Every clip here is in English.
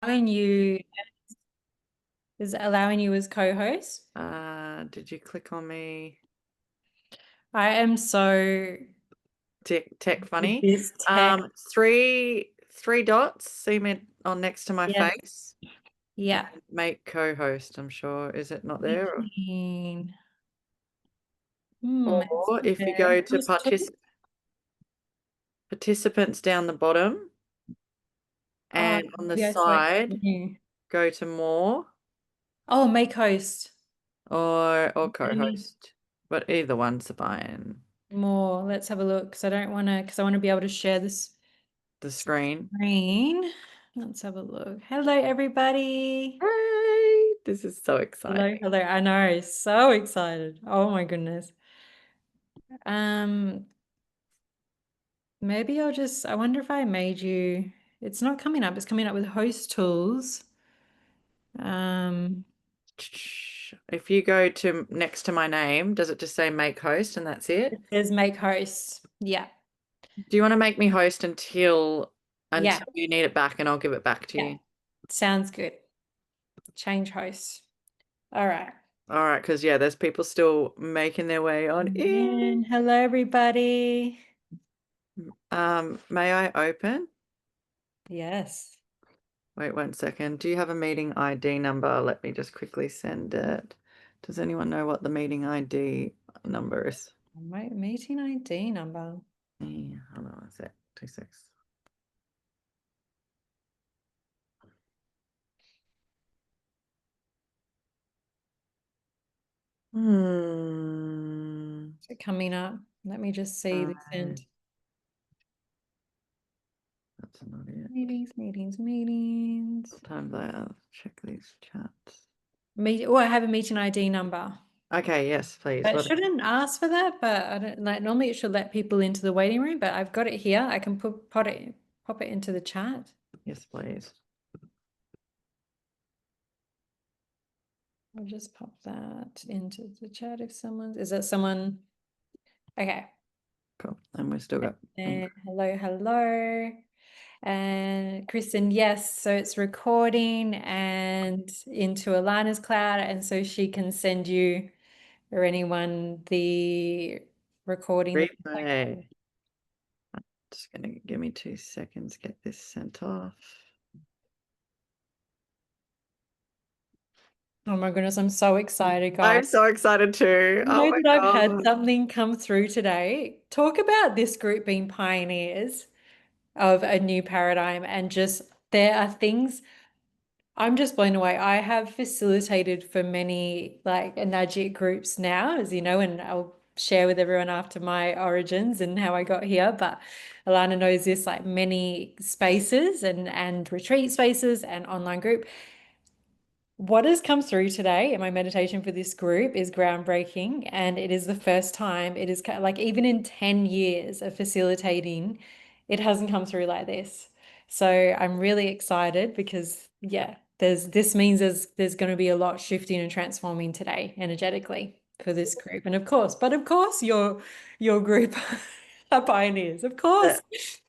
you allowing you as co-host. Did you click on me? I am so Tech with funny. this tech. Three dots. See me on next to my Yes. face. Yeah. Make co-host. I'm sure. Is it not there? Meeting. It's Or not if you there. go to participants down the bottom Oh, and on the maybe I select side, new. go to more Oh, make host. or Any co-host. But either one's fine. more? Let's have a look because I want to be able to share this The screen. screen. Let's have a look. Hello, everybody. Hey, this is so exciting. Hello, hello. I know, so excited. Oh my goodness. Um, Maybe I wonder if I made you, it's not coming up. It's coming up with host tools. Um, If you go to next to my name, does it just say make host and that's it it? says make host. Yeah. Do you want to make me host Yeah. until you need it back and I'll give it back to Yeah. you? Sounds good. Change host. All right. All right, because yeah, there's people still making their way on in. And hello, everybody. May I open? Yes. Wait 1 second. Do you have a meeting ID number? Let me just quickly send it. Does anyone know what the meeting ID number is? My meeting ID number. Yeah, hold on 1 sec. 2 6. Is it coming up? Let me just see No, this end. that's not it. Meetings, meetings, meetings. Sometimes I check these chats. Oh, I have a meeting ID number. Okay, yes, please. It What? shouldn't ask for that, but I don't like normally it should let people into the waiting room, but I've got it here. I can pop it into the chat. Yes, please. I'll just pop that into the chat if is that someone? Okay. Cool. And we still got. And hello, hello. And Kristen, yes, so it's recording and into Alana's cloud, and so she can send you or anyone the recording. Replay. Just gonna give me 2 seconds, get this sent off. Oh my goodness, I'm so excited, guys. I'm so excited too. You Oh know my that I've had God. something come through today. Talk about this group being pioneers of a new paradigm, and just there are things I'm just blown away. I have facilitated for many like Enagic groups now, as you know, and I'll share with everyone after my origins and how I got here. But Alana knows this, like many spaces and retreat spaces and online group. What has come through today in my meditation for this group is groundbreaking, and it is the first time it is like even in 10 years of facilitating, it hasn't come through like this. So I'm really excited because yeah, this means there's going to be a lot shifting and transforming today energetically for this group. And of course your group are pioneers. Of course.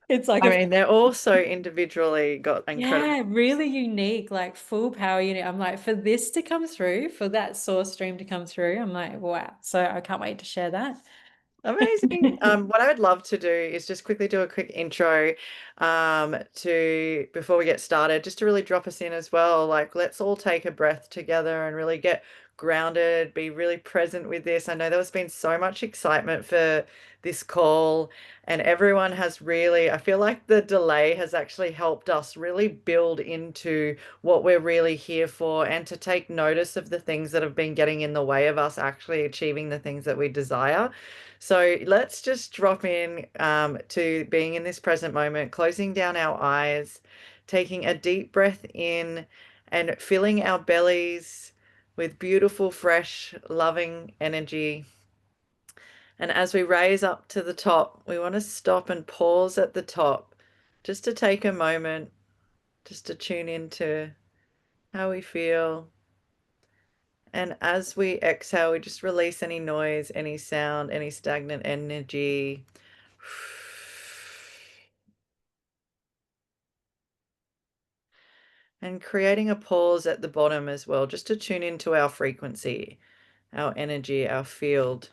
It's like I a mean, they're also individually got incredible. yeah, really unique, like full power unit. I'm like, for this to come through, for that source stream to come through, I'm like, wow. So I can't wait to share that. Amazing. What I would love to do is just quickly do a quick intro to before we get started, just to really drop us in as well. Like, let's all take a breath together and really get grounded, be really present with this. I know there's been so much excitement for this call, and everyone has really, I feel like the delay has actually helped us really build into what we're really here for and to take notice of the things that have been getting in the way of us actually achieving the things that we desire. So let's just drop in to being in this present moment, closing down our eyes, taking a deep breath in, and filling our bellies with beautiful, fresh, loving energy. And as we raise up to the top, we want to stop and pause at the top just to take a moment, just to tune into how we feel. And as we exhale, we just release any noise, any sound, any stagnant energy. and creating a pause at the bottom as well, just to tune into our frequency, our energy, our field.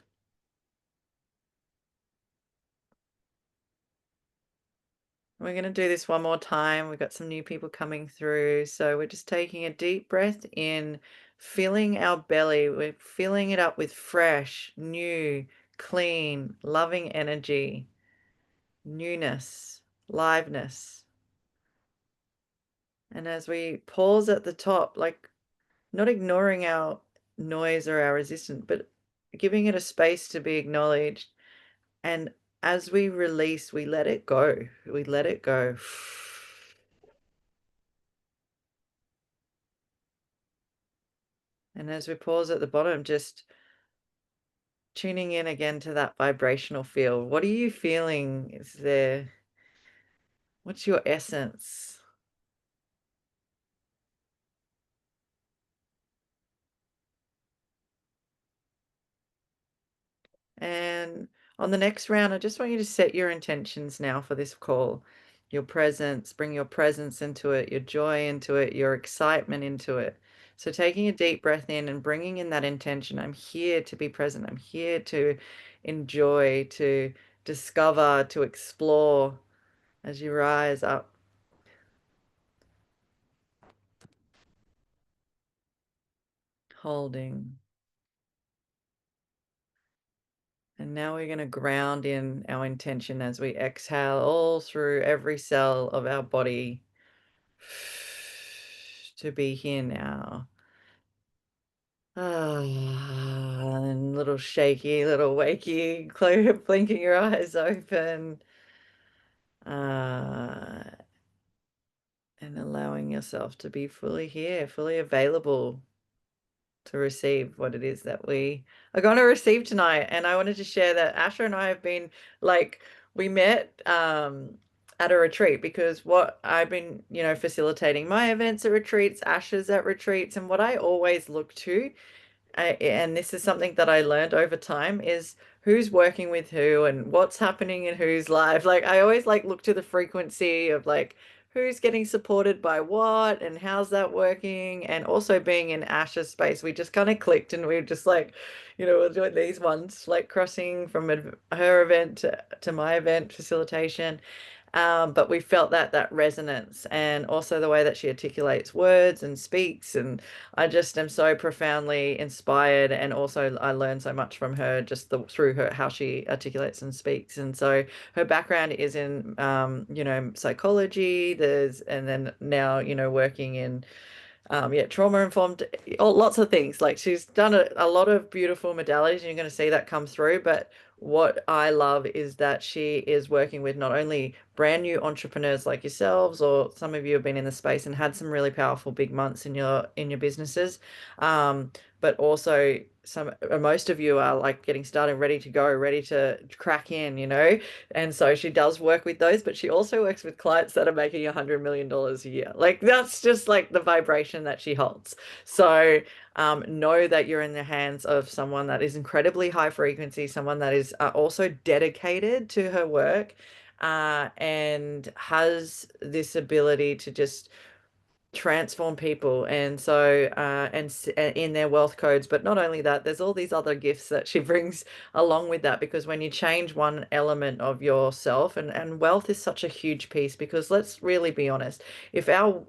We're going to do this one more time. We've got some new people coming through. So we're just taking a deep breath in, filling our belly. We're filling it up with fresh, new, clean, loving energy, newness, liveness. And as we pause at the top, like not ignoring our noise or our resistance, but giving it a space to be acknowledged. And as we release, we let it go. We let it go. And as we pause at the bottom, just tuning in again to that vibrational field. What are you feeling? Is there, what's your essence? And on the next round, I just want you to set your intentions now for this call. Your presence, bring your presence into it, your joy into it, your excitement into it. So taking a deep breath in and bringing in that intention. I'm here to be present. I'm here to enjoy, to discover, to explore as you rise up, holding. And now we're going to ground in our intention as we exhale all through every cell of our body to be here now. And little shaky, little wakey, blinking your eyes open. Uh, and allowing yourself to be fully here, fully available to receive what it is that we are going to receive tonight. And I wanted to share that Asha and I have been like, we met at a retreat because what I've been, facilitating my events at retreats, Asha's at retreats, and what I always look to and this is something that I learned over time is who's working with who and what's happening in whose life. Like I always like look to the frequency of like who's getting supported by what and how's that working. And also being in Asha's space, we just kind of clicked and we were just like, we're doing these ones like crossing from her event to my event facilitation. But we felt that resonance and also the way that she articulates words and speaks. And I just am so profoundly inspired. And also I learned so much from her just through her, how she articulates and speaks. And so her background is in, psychology. And then now, working in trauma informed, lots of things. Like she's done a lot of beautiful modalities, and you're going to see that come through. But what I love is that she is working with not only brand new entrepreneurs like yourselves, or some of you have been in the space and had some really powerful big months in your businesses, but also most of you are like getting started, ready to go, ready to crack in, and so she does work with those, but she also works with clients that are making $100 million a year. Like that's just like the vibration that she holds. So know that you're in the hands of someone that is incredibly high frequency, someone that is also dedicated to her work, and has this ability to just transform people. And so in their wealth codes. But not only that, there's all these other gifts that she brings along with that, because when you change one element of yourself, and wealth is such a huge piece, because let's really be honest, if our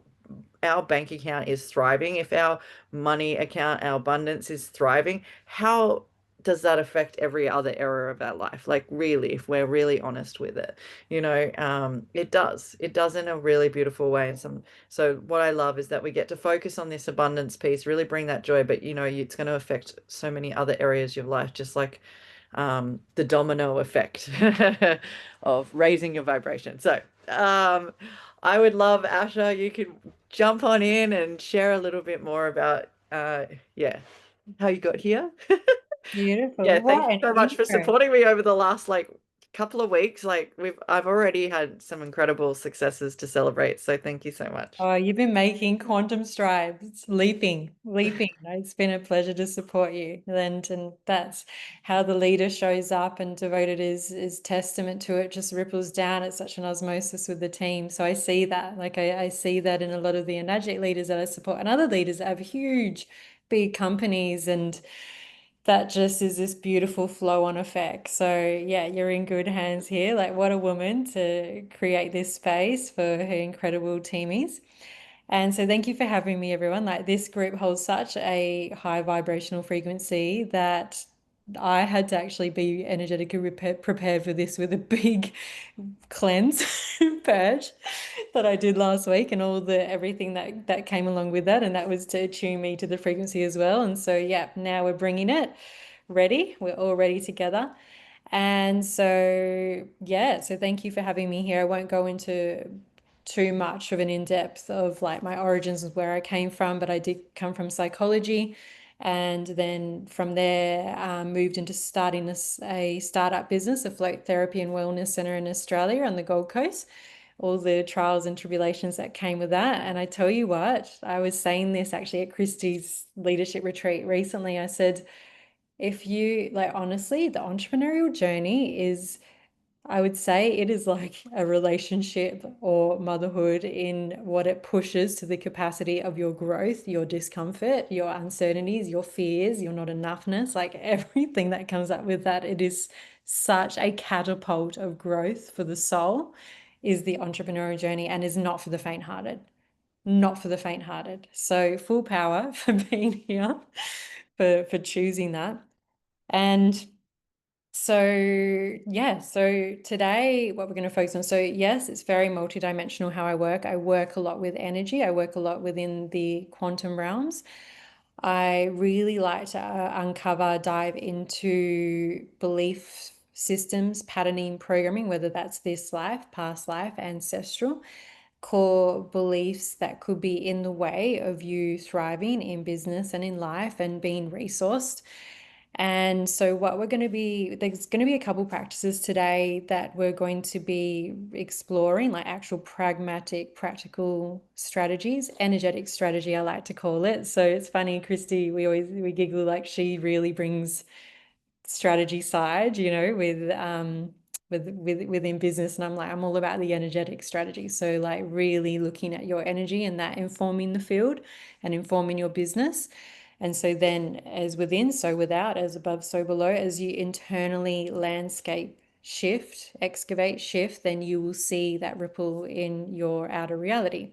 bank account is thriving, if our money account, our abundance is thriving, how does that affect every other area of our life? Like really, if we're really honest with it, it does. It does in a really beautiful way. And so what I love is that we get to focus on this abundance piece, really bring that joy, but it's going to affect so many other areas of your life, just like the domino effect of raising your vibration. So I would love, Asha, you could jump on in and share a little bit more about yeah, how you got here. Beautiful. Yeah, thank What you an so much for intro. supporting me over the last like couple of weeks, like I've already had some incredible successes to celebrate. So thank you so much. Oh, you've been making quantum strides, leaping, leaping. It's been a pleasure to support you. And that's how the leader shows up and devoted is testament to it, just ripples down. It's such an osmosis with the team. So I see that. Like I see that in a lot of the energetic leaders that I support and other leaders that have huge, big companies, and that just is this beautiful flow on effect. So yeah, you're in good hands here. Like what a woman to create this space for her incredible teamies. And so thank you for having me, everyone. Like this group holds such a high vibrational frequency that I had to actually be energetically prepared for this with a big cleanse purge that I did last week and all the everything that came along with that. And that was to attune me to the frequency as well. And so, yeah, now we're bringing it ready. We're all ready together. And so, yeah, so thank you for having me here. I won't go into too much of an in-depth of like my origins of where I came from, but I did come from psychology. And then from there, moved into starting a startup business, a float therapy and wellness center in Australia on the Gold Coast. All the trials and tribulations that came with that. And I tell you what, I was saying this actually at Christie's leadership retreat recently. I said, if you like, honestly, the entrepreneurial journey is, I would say it is like a relationship or motherhood in what it pushes to the capacity of your growth, your discomfort, your uncertainties, your fears, your not enoughness, like everything that comes up with that. It is such a catapult of growth for the soul, is the entrepreneurial journey, and is not for the faint-hearted. Not for the faint-hearted. So full power for being here, for choosing that. And so, yeah, so today what we're going to focus on. So, yes, it's very multidimensional how I work. I work a lot with energy, I work a lot within the quantum realms. I really like to uncover, dive into belief systems, patterning, programming, whether that's this life, past life, ancestral, core beliefs that could be in the way of you thriving in business and in life and being resourced. And so, what we're going to be, there's going to be a couple practices today that we're going to be exploring, like actual pragmatic, practical strategies, energetic strategy, I like to call it. So it's funny, Christy, we giggle like she really brings strategy side, within business. And I'm like, I'm all about the energetic strategy. So like really looking at your energy and that informing the field and informing your business. And so then as within, so without, as above, so below, as you internally landscape shift, excavate, shift, then you will see that ripple in your outer reality.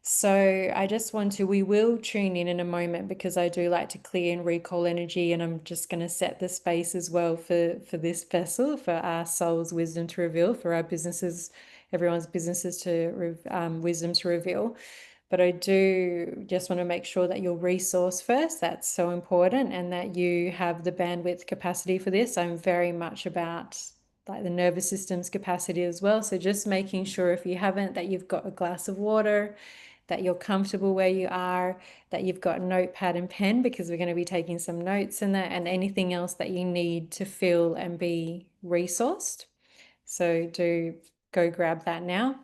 So I just want to, we will tune in a moment because I do like to clear and recall energy, and I'm just going to set the space as well for this vessel, for our soul's wisdom to reveal, for our businesses, everyone's businesses to wisdom to reveal. But I do just want to make sure that you're resource first. That's so important, and that you have the bandwidth capacity for this. I'm very much about like the nervous system's capacity as well. So just making sure if you haven't, that you've got a glass of water, that you're comfortable where you are, that you've got notepad and pen because we're going to be taking some notes in that, and anything else that you need to feel and be resourced. So do go grab that now.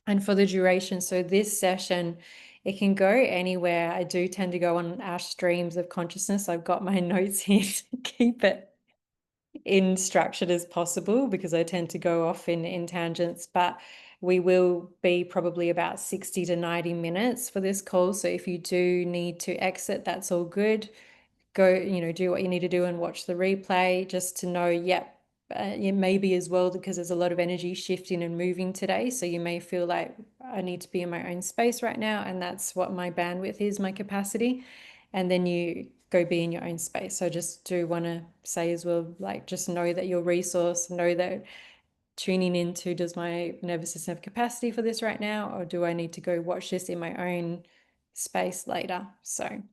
And for the duration, so this session, it can go anywhere. I do tend to go on our streams of consciousness. I've got my notes here to keep it in structured as possible because I tend to go off in tangents, but we will be probably about 60 to 90 minutes for this call. So if you do need to exit, that's all good. Go, do what you need to do and watch the replay just to know, yep. It may be as well because there's a lot of energy shifting and moving today. So you may feel like I need to be in my own space right now. And that's what my bandwidth is, my capacity. And then you go be in your own space. So I just do want to say as well, like just know that your resource, know that tuning into, does my nervous system have capacity for this right now? Or do I need to go watch this in my own space later? So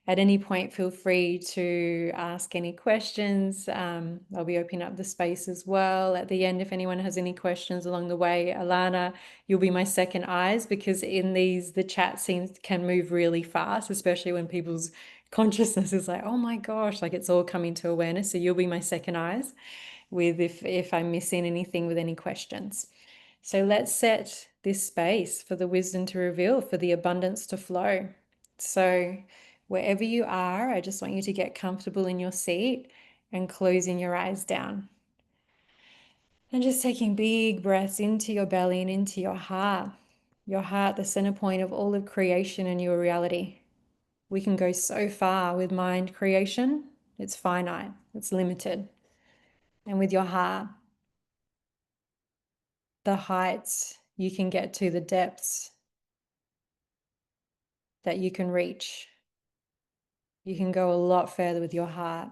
at any point, feel free to ask any questions. I'll be opening up the space as well at the end if anyone has any questions along the way. Alana, you'll be my second eyes because in these, the chat seems can move really fast, especially when people's consciousness is like, oh my gosh, like it's all coming to awareness. So you'll be my second eyes. with if I'm missing anything with any questions. So let's set this space for the wisdom to reveal, for the abundance to flow. So wherever you are, I just want you to get comfortable in your seat and closing your eyes down. And just taking big breaths into your belly and into your heart. Your heart, the center point of all of creation and your reality. We can go so far with mind creation. It's finite, it's limited. And with your heart, the heights you can get to, the depths that you can reach. You can go a lot further with your heart.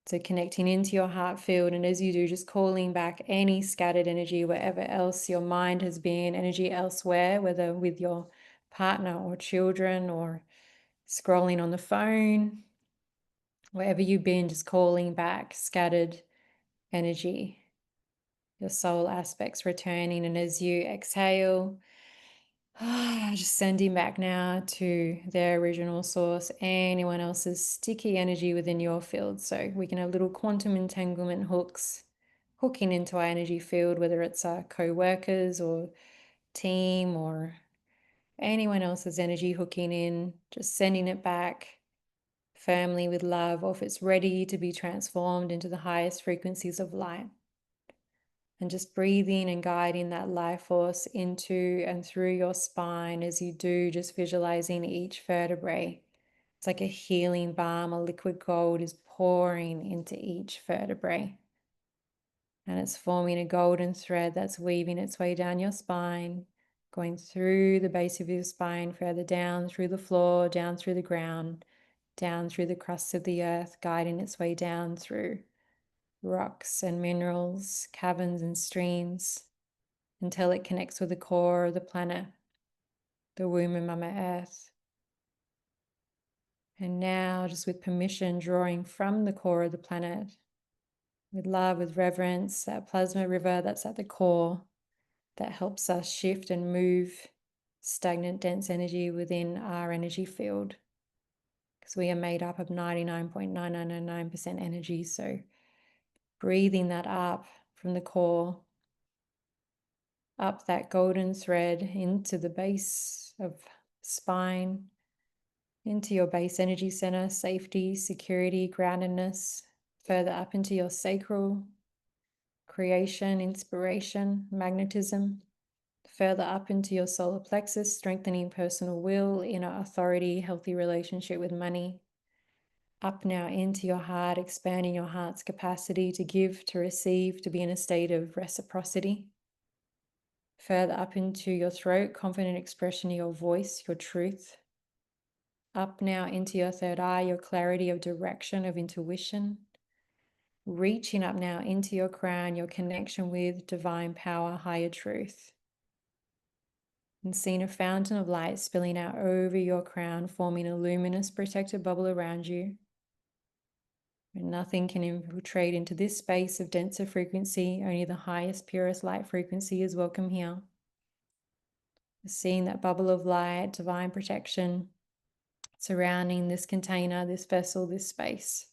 So connecting into your heart field, and as you do, just calling back any scattered energy, wherever else your mind has been, energy elsewhere, whether with your partner or children or scrolling on the phone, wherever you've been, just calling back scattered energy, your soul aspects returning. And as you exhale, just sending back now to their original source, anyone else's sticky energy within your field. So we can have little quantum entanglement hooks hooking into our energy field, whether it's our co-workers or team or anyone else's energy hooking in, just sending it back firmly with love, or if it's ready to be transformed into the highest frequencies of light. And just breathing and guiding that life force into and through your spine as you do, just visualizing each vertebrae. It's like a healing balm, a liquid gold is pouring into each vertebrae. And it's forming a golden thread that's weaving its way down your spine, going through the base of your spine, further down through the floor, down through the ground, down through the crust of the earth, guiding its way down through rocks and minerals, caverns and streams, until it connects with the core of the planet, the womb of Mama Earth. And now, just with permission, drawing from the core of the planet, with love, with reverence, that plasma river that's at the core that helps us shift and move stagnant, dense energy within our energy field. Because we are made up of 99.9999% energy. So breathing that up from the core, up that golden thread into the base of spine, into your base energy center, safety, security, groundedness, further up into your sacral, creation, inspiration, magnetism, further up into your solar plexus, strengthening personal will, inner authority, healthy relationship with money. Up now into your heart, expanding your heart's capacity to give, to receive, to be in a state of reciprocity. Further up into your throat, confident expression of your voice, your truth. Up now into your third eye, your clarity of direction, of intuition. Reaching up now into your crown, your connection with divine power, higher truth. And seeing a fountain of light spilling out over your crown, forming a luminous protective bubble around you. And nothing can infiltrate into this space of denser frequency. Only the highest, purest light frequency is welcome here. Seeing that bubble of light, divine protection surrounding this container, this vessel, this space.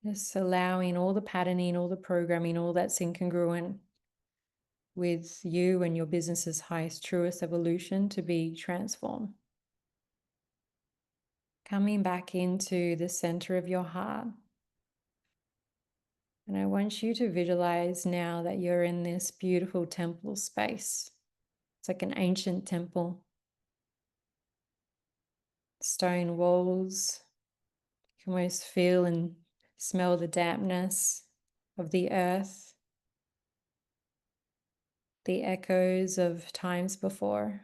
Just allowing all the patterning, all the programming, all that's incongruent with you and your business's highest, truest evolution to be transformed. Coming back into the center of your heart. And I want you to visualize now that you're in this beautiful temple space. It's like an ancient temple. Stone walls. You can almost feel and smell the dampness of the earth. The echoes of times before.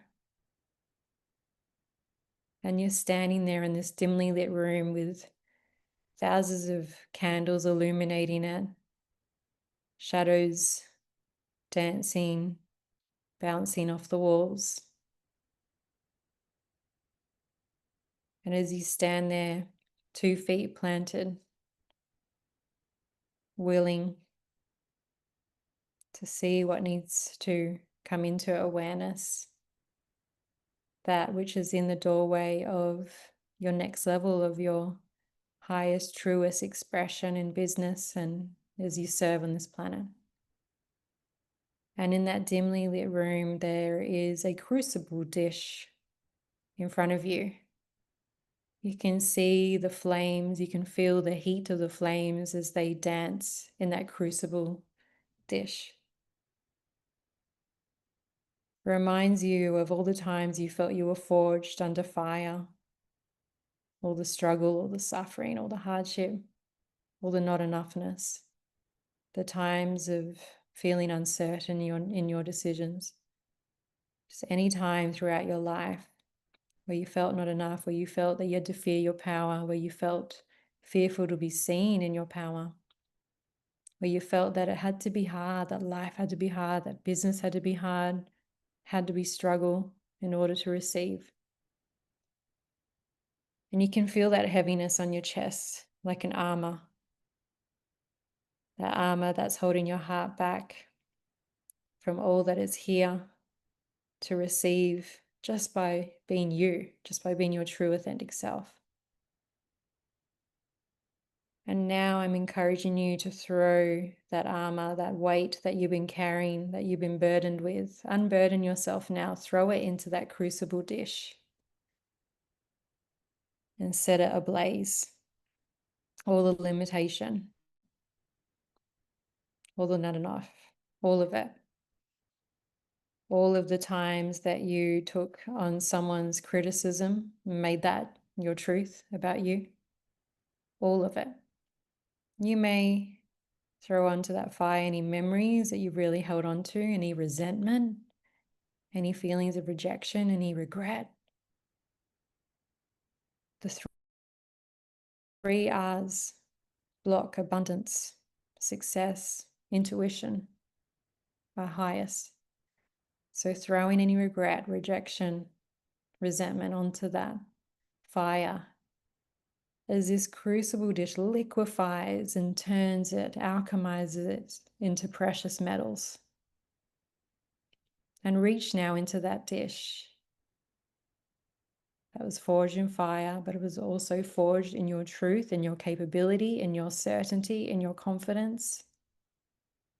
And you're standing there in this dimly lit room with thousands of candles illuminating it. Shadows dancing, bouncing off the walls. And as you stand there, 2 feet planted, willing to see what needs to come into awareness, that which is in the doorway of your next level of your highest, truest expression in business and as you serve on this planet. And in that dimly lit room, there is a crucible dish in front of you. You can see the flames, you can feel the heat of the flames as they dance in that crucible dish. Reminds you of all the times you felt you were forged under fire, all the struggle, all the suffering, all the hardship, all the not enoughness, the times of feeling uncertain in your decisions. Just any time throughout your life where you felt not enough, where you felt that you had to fear your power, where you felt fearful to be seen in your power, where you felt that it had to be hard, that life had to be hard, that business had to be hard, had to be struggle in order to receive. And you can feel that heaviness on your chest, like an armor. That armor that's holding your heart back from all that is here to receive just by being you, just by being your true authentic self. And now I'm encouraging you to throw that armor, that weight that you've been carrying, that you've been burdened with. Unburden yourself now. Throw it into that crucible dish and set it ablaze. All the limitation, all the not enough, all of it. All of the times that you took on someone's criticism, made that your truth about you. All of it. You may throw onto that fire any memories that you've really held on to, any resentment, any feelings of rejection, any regret. The three R's block abundance, success, intuition, our highest. So throwing any regret, rejection, resentment onto that fire as this crucible dish liquefies and turns it, alchemizes it into precious metals. And reach now into that dish that was forged in fire, but it was also forged in your truth, in your capability, in your certainty, in your confidence,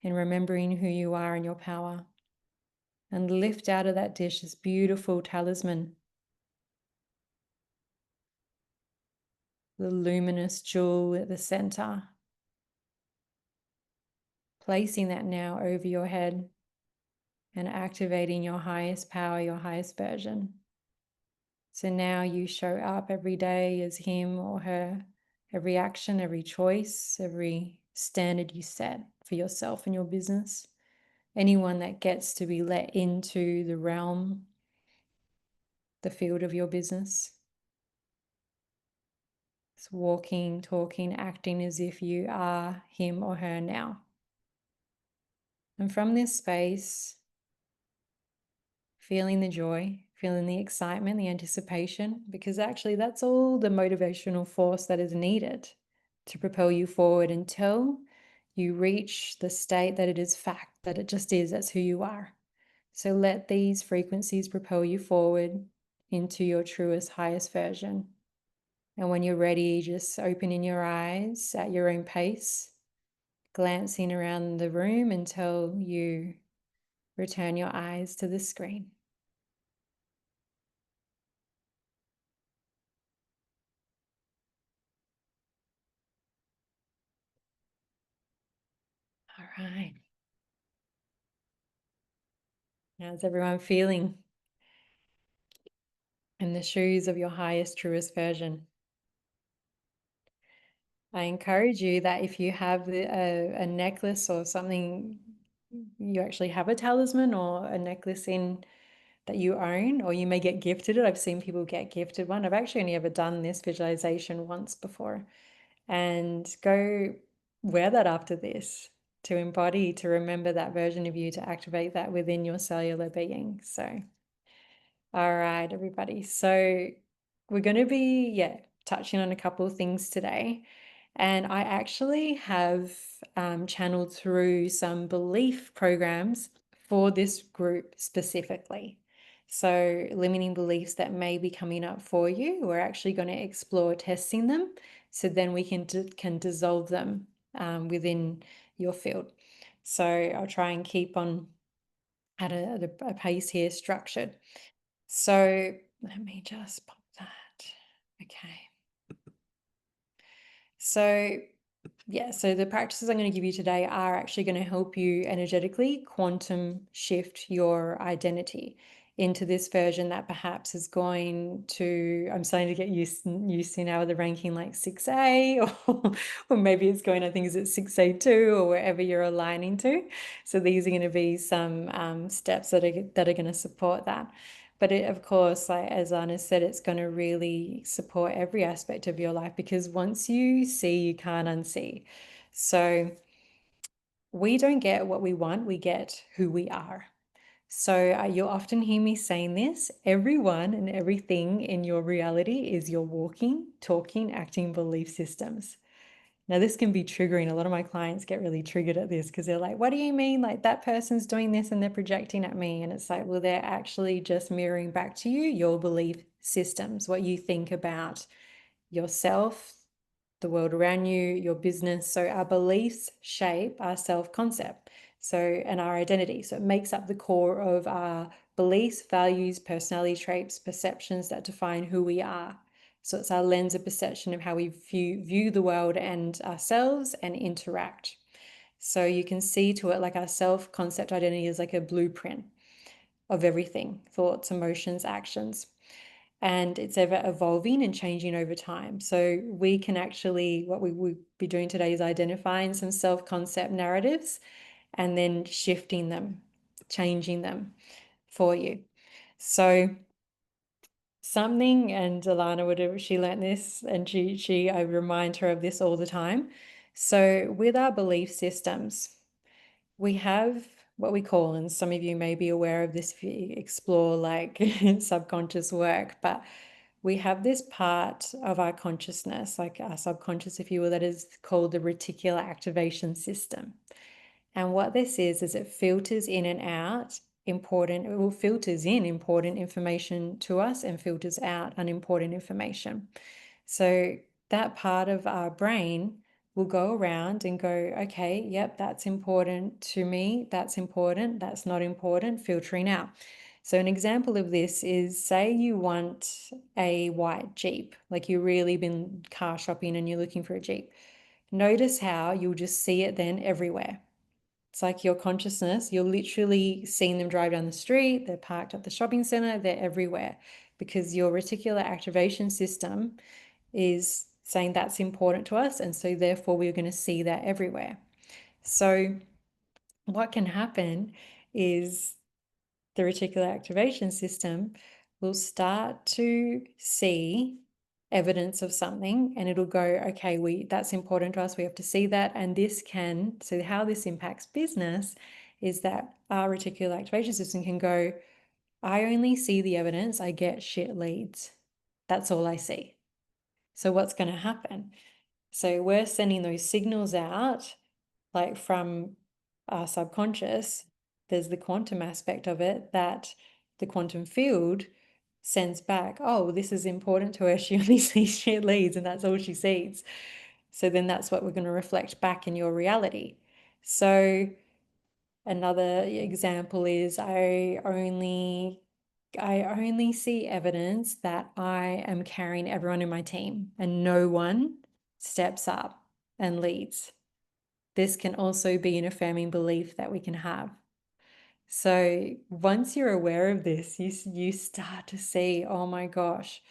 in remembering who you are and your power. And lift out of that dish this beautiful talisman, the luminous jewel at the center. Placing that now over your head and activating your highest power, your highest version. So now you show up every day as him or her, every action, every choice, every standard you set for yourself and your business. Anyone that gets to be let into the realm, the field of your business. It's walking, talking, acting as if you are him or her now. And from this space, feeling the joy, feeling the excitement, the anticipation, because actually that's all the motivational force that is needed to propel you forward until you reach the state that it is fact, that it just is, that's who you are. So let these frequencies propel you forward into your truest, highest version. And when you're ready, just opening your eyes at your own pace, glancing around the room until you return your eyes to the screen. All right. How's everyone feeling in the shoes of your highest, truest version? I encourage you that if you have a necklace or something, you actually have a talisman or a necklace in that you own, or you may get gifted it. I've seen people get gifted one. I've actually only ever done this visualization once before. And go wear that after this to embody, to remember that version of you, to activate that within your cellular being. So all right, everybody. So we're going to be, touching on a couple of things today. And I actually have channeled through some belief programs for this group specifically. So limiting beliefs that may be coming up for you, we're actually going to explore testing them. So then we can dissolve them within your field. So I'll try and keep on at a pace here, structured. So let me just pop that. Okay. So yeah, so the practices I'm going to give you today are actually going to help you energetically quantum shift your identity into this version that perhaps is going to, I'm starting to get used to now with the ranking like 6A or maybe it's going, I think is it 6A2 or wherever you're aligning to. So these are going to be some steps that are going to support that. But it, of course, like as Anna said, it's going to really support every aspect of your life because once you see, you can't unsee. So we don't get what we want, we get who we are. So you'll often hear me saying this, everyone and everything in your reality is your walking, talking, acting belief systems. Now, this can be triggering. A lot of my clients get really triggered at this because they're like, what do you mean? Like that person's doing this and they're projecting at me. And it's like, well, they're actually just mirroring back to you your belief systems, what you think about yourself, the world around you, your business. So our beliefs shape our self-concept. So, and our identity. So it makes up the core of our beliefs, values, personality traits, perceptions that define who we are. So it's our lens of perception of how we view the world and ourselves and interact. So you can see to it like our self-concept identity is like a blueprint of everything, thoughts, emotions, actions. And it's ever evolving and changing over time. So we can actually, what we would be doing today is identifying some self-concept narratives and then shifting them, changing them for you. So something, and Alana would have, she learned this and I remind her of this all the time. So with our belief systems, we have what we call, and some of you may be aware of this if you explore like subconscious work, but we have this part of our consciousness, like our subconscious, if you will, that is called the reticular activation system. And what this is it filters in and out important, it will filters in important information to us and filters out unimportant information. So that part of our brain will go around and go, okay, yep, that's important to me, that's important, that's not important, filtering out. So an example of this is say you want a white Jeep, like you've really been car shopping and you're looking for a Jeep. Notice how you'll just see it then everywhere. It's like your consciousness, you're literally seeing them drive down the street, they're parked at the shopping center, they're everywhere because your reticular activation system is saying that's important to us. And so therefore we're going to see that everywhere. So what can happen is the reticular activation system will start to see evidence of something and it'll go, okay, that's important to us, we have to see that. And this can, so how this impacts business is that our reticular activation system can go, I only see the evidence, I get shit leads. That's all I see. So what's going to happen? So we're sending those signals out like from our subconscious. There's the quantum aspect of it that the quantum field sends back, oh, this is important to her. She only sees shit leads and that's all she sees. So then that's what we're going to reflect back in your reality. So another example is I only see evidence that I am carrying everyone in my team and no one steps up and leads. This can also be an affirming belief that we can have. So once you're aware of this, you start to see, oh my gosh,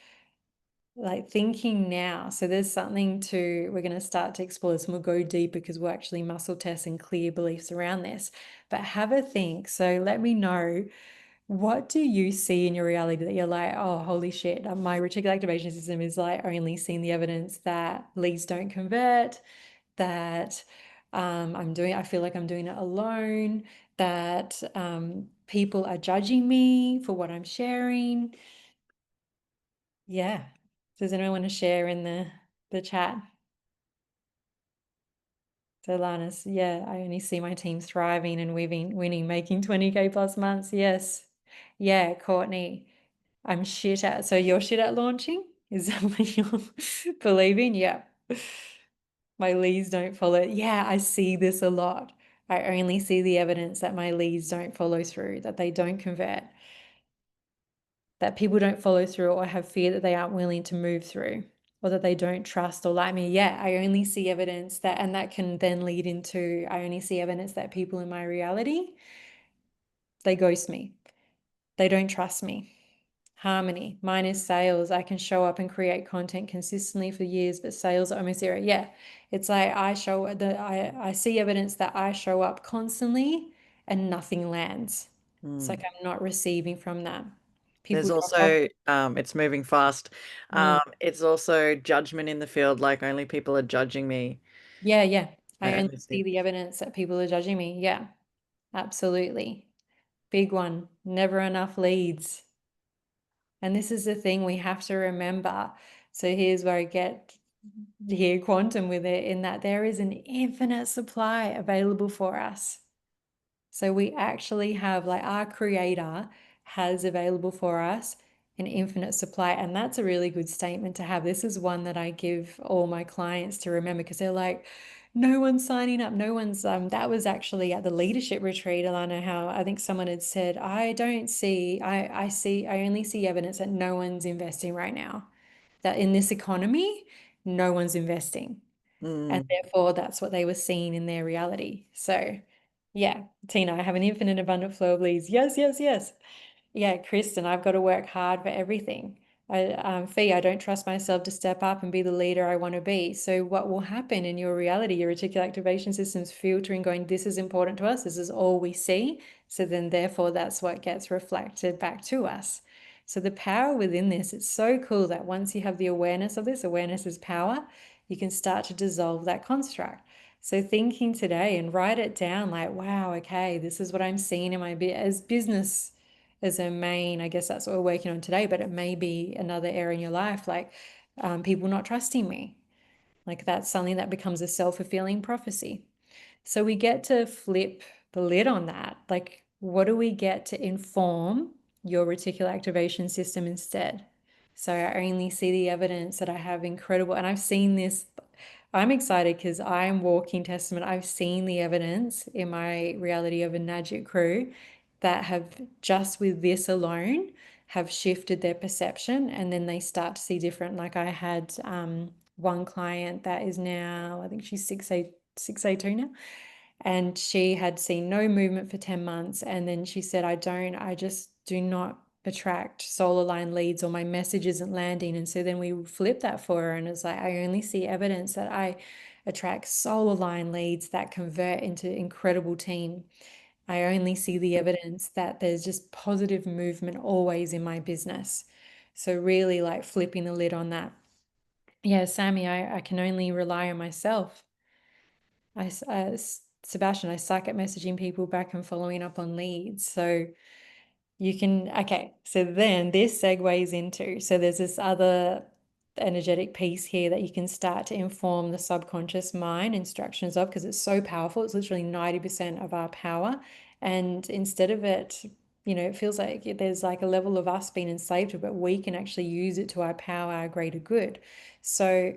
like thinking now. So there's something we're going to start to explore this and we'll go deeper because we'll actually muscle test and clear beliefs around this. But have a think. So let me know, what do you see in your reality that you're like, oh, holy shit, my reticular activation system is like only seeing the evidence that leads don't convert, that I feel like I'm doing it alone, that people are judging me for what I'm sharing. Yeah. Does anyone want to share in the chat? So Lana's, yeah, I only see my team thriving and winning, making 20K plus months. Yes. Yeah, Courtney, I'm shit at, so you're shit at launching? Is that what you're believing? Yeah. My leads don't follow. Yeah, I see this a lot. I only see the evidence that my leads don't follow through, that they don't convert, that people don't follow through or have fear that they aren't willing to move through or that they don't trust or like me. Yeah, I only see evidence that, and that can then lead into, I only see evidence that people in my reality, they ghost me. They don't trust me. Harmony. Mine is sales. I can show up and create content consistently for years, but sales are almost zero. Yeah. It's like I see evidence that I show up constantly and nothing lands. It's like Mm. I'm not receiving from that. People There's drop off. also, it's moving fast. Mm. It's also judgment in the field, like only people are judging me. Yeah, yeah. I I only only see see. the evidence that people are judging me. Yeah, absolutely. Big one. Never enough leads. And this is the thing we have to remember. So here's where I get here quantum with it, in that there is an infinite supply available for us. So we actually have, like, our creator has available for us an infinite supply. And that's a really good statement to have. This is one that I give all my clients to remember because they're like, no one's signing up. No one's, that was actually at the leadership retreat, Alana, how I think someone had said, I only see evidence that no one's investing right now. That in this economy, no one's investing. And Mm. therefore, that's what they were seeing in their reality. So, yeah, Tina, I have an infinite abundant flow of leads. Yes, yes, yes. Yeah, Kristen, I've got to work hard for everything. Fee, I don't trust myself to step up and be the leader I want to be. So, what will happen in your reality? Your reticular activation system's filtering, going, this is important to us. This is all we see. So, then, therefore, that's what gets reflected back to us. So, the power within this, it's so cool that once you have the awareness of this, awareness is power, you can start to dissolve that construct. So thinking today and write it down like, wow, okay, this is what I'm seeing in my as business as a main, I guess that's what we're working on today, but it may be another area in your life, like people not trusting me. Like that's something that becomes a self-fulfilling prophecy. So we get to flip the lid on that. Like, what do we get to inform your reticular activation system instead? So I only see the evidence that I have incredible, and I've seen this. I'm excited because I'm walking testament. I've seen the evidence in my reality of a Najit crew that have just with this alone have shifted their perception and then they start to see different. Like I had one client that is now, I think she's 6A2 now, and she had seen no movement for 10 months. And then she said, I just do not attract solar line leads or my message isn't landing. And so then we flipped that for her and it's like, I only see evidence that I attract solar line leads that convert into incredible team. I only see the evidence that there's just positive movement always in my business. So really like flipping the lid on that. Yeah, Sammy, I can only rely on myself. Sebastian, I suck at messaging people back and following up on leads. So you can, okay, so then this segues into, so there's this other energetic piece here that you can start to inform the subconscious mind instructions of because it's so powerful. It's literally 90% of our power. And instead of it, it feels like there's like a level of us being enslaved to it, but we can actually use it to our power, our greater good. So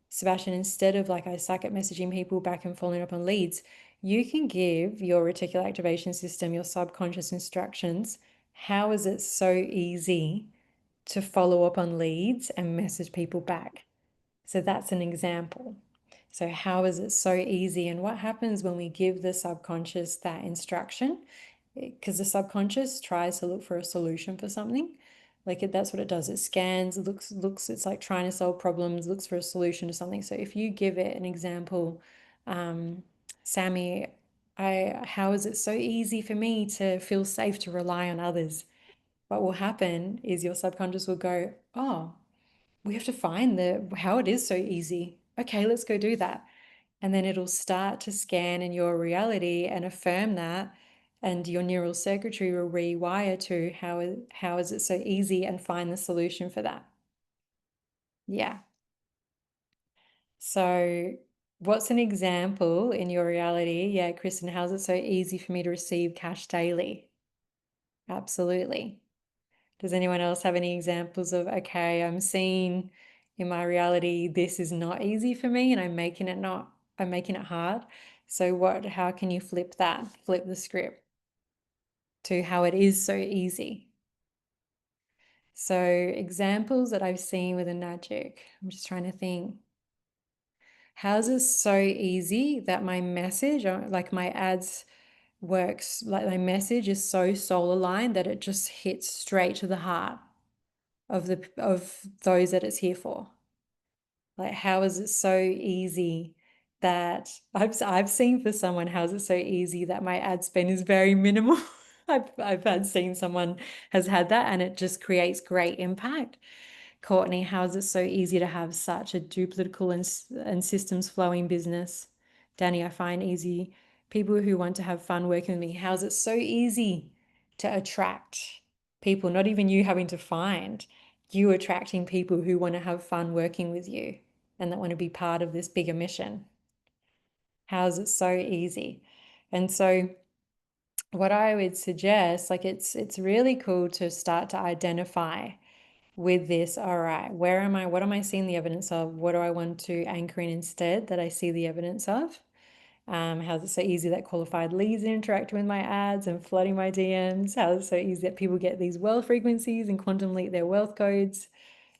Sebastian, instead of like I suck at messaging people back and following up on leads, you can give your reticular activation system, your subconscious instructions. How is it so easy to follow up on leads and message people back? So that's an example. So, how is it so easy? And what happens when we give the subconscious that instruction? Because the subconscious tries to look for a solution for something. Like that's what it does. It scans, looks, it's like trying to solve problems, looks for a solution to something. So if you give it an example, Sammy, how is it so easy for me to feel safe to rely on others? What will happen is your subconscious will go, oh, we have to find how it is so easy. Okay, let's go do that. And then it'll start to scan in your reality and affirm that. And your neural circuitry will rewire to how is it so easy and find the solution for that. Yeah. So what's an example in your reality? Yeah, Kristen, how's it so easy for me to receive cash daily? Absolutely. Does anyone else have any examples of, okay, I'm seeing in my reality, this is not easy for me and I'm making it hard. So how can you flip that? Flip the script to how it is so easy. So examples that I've seen with a magic, I'm just trying to think. How's it so easy that my message, like my ads works, like my message is so soul aligned that it just hits straight to the heart of those that it's here for. Like, how is it so easy that I've seen for someone, how is it so easy that my ad spend is very minimal? I've had seen someone has had that and it just creates great impact. Courtney, how is it so easy to have such a duplicable and systems flowing business? Danny, I find easy people who want to have fun working with me. How is it so easy to attract people, not even you having to find, you attracting people who want to have fun working with you and that want to be part of this bigger mission? How is it so easy? And so what I would suggest, like it's really cool to start to identify with this. All right, where am I? What am I seeing the evidence of? What do I want to anchor in instead that I see the evidence of? How's it so easy that qualified leads interact with my ads and flooding my DMs? How is it so easy that people get these wealth frequencies and quantum leap their wealth codes?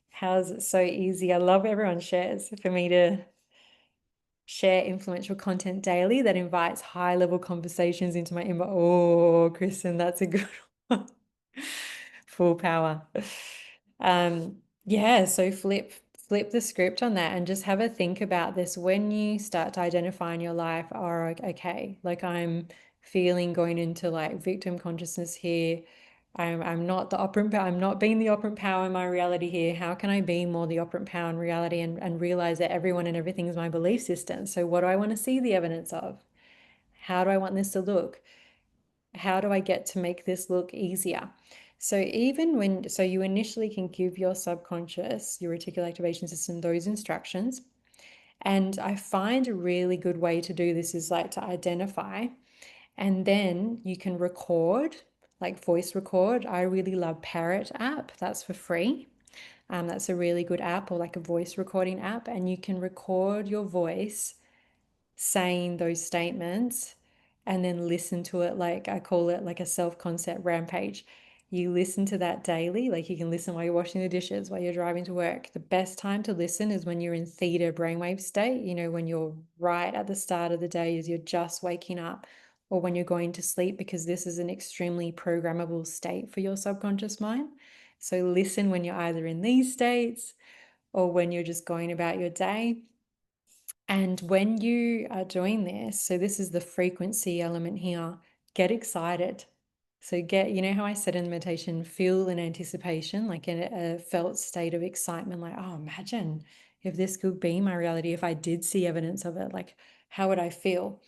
How's it so easy? I love everyone shares for me to share influential content daily that invites high level conversations into my inbox. Oh, Kristen, that's a good one. Full power. Yeah, so flip the script on that and just have a think about this when you start to identify in your life, or okay, like I'm feeling going into like victim consciousness here. I'm not the operant power, I'm not being the operant power in my reality here. How can I be more the operant power in reality and realize that everyone and everything is my belief system? So what do I want to see the evidence of? How do I want this to look? How do I get to make this look easier? So so you initially can give your subconscious, your reticular activation system, those instructions. And I find a really good way to do this is like to identify, and then you can record, like voice record. I really love Parrot app. That's for free. That's a really good app, or like a voice recording app, and you can record your voice saying those statements and then listen to it. Like I call it like a self-concept rampage. You listen to that daily, like you can listen while you're washing the dishes, while you're driving to work. The best time to listen is when you're in theta brainwave state, when you're right at the start of the day as you're just waking up, or when you're going to sleep, because this is an extremely programmable state for your subconscious mind. So listen when you're either in these states or when you're just going about your day. And when you are doing this, so this is the frequency element here, get excited. So how I said in meditation, feel an anticipation, like in a felt state of excitement, like, oh, imagine if this could be my reality, if I did see evidence of it, like how would I feel?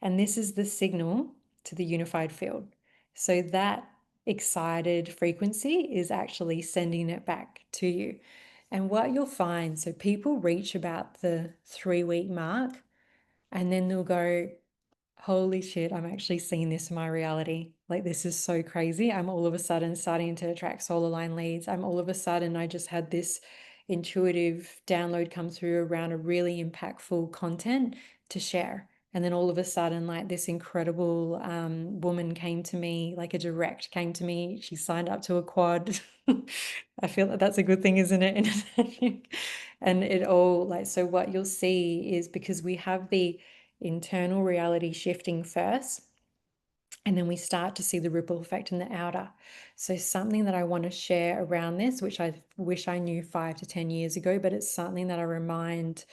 And this is the signal to the unified field. So that excited frequency is actually sending it back to you. And what you'll find, so people reach about the 3 week mark and then they'll go, holy shit, I'm actually seeing this in my reality. Like, this is so crazy. I'm all of a sudden starting to attract solar line leads. I just had this intuitive download come through around a really impactful content to share. And then all of a sudden, like this incredible woman came to me, like a direct came to me. She signed up to a quad. I feel like that's a good thing, isn't it? And it all like, so what you'll see is because we have the internal reality shifting first, and then we start to see the ripple effect in the outer. So something that I want to share around this, which I wish I knew 5 to 10 years ago, but it's something that I remind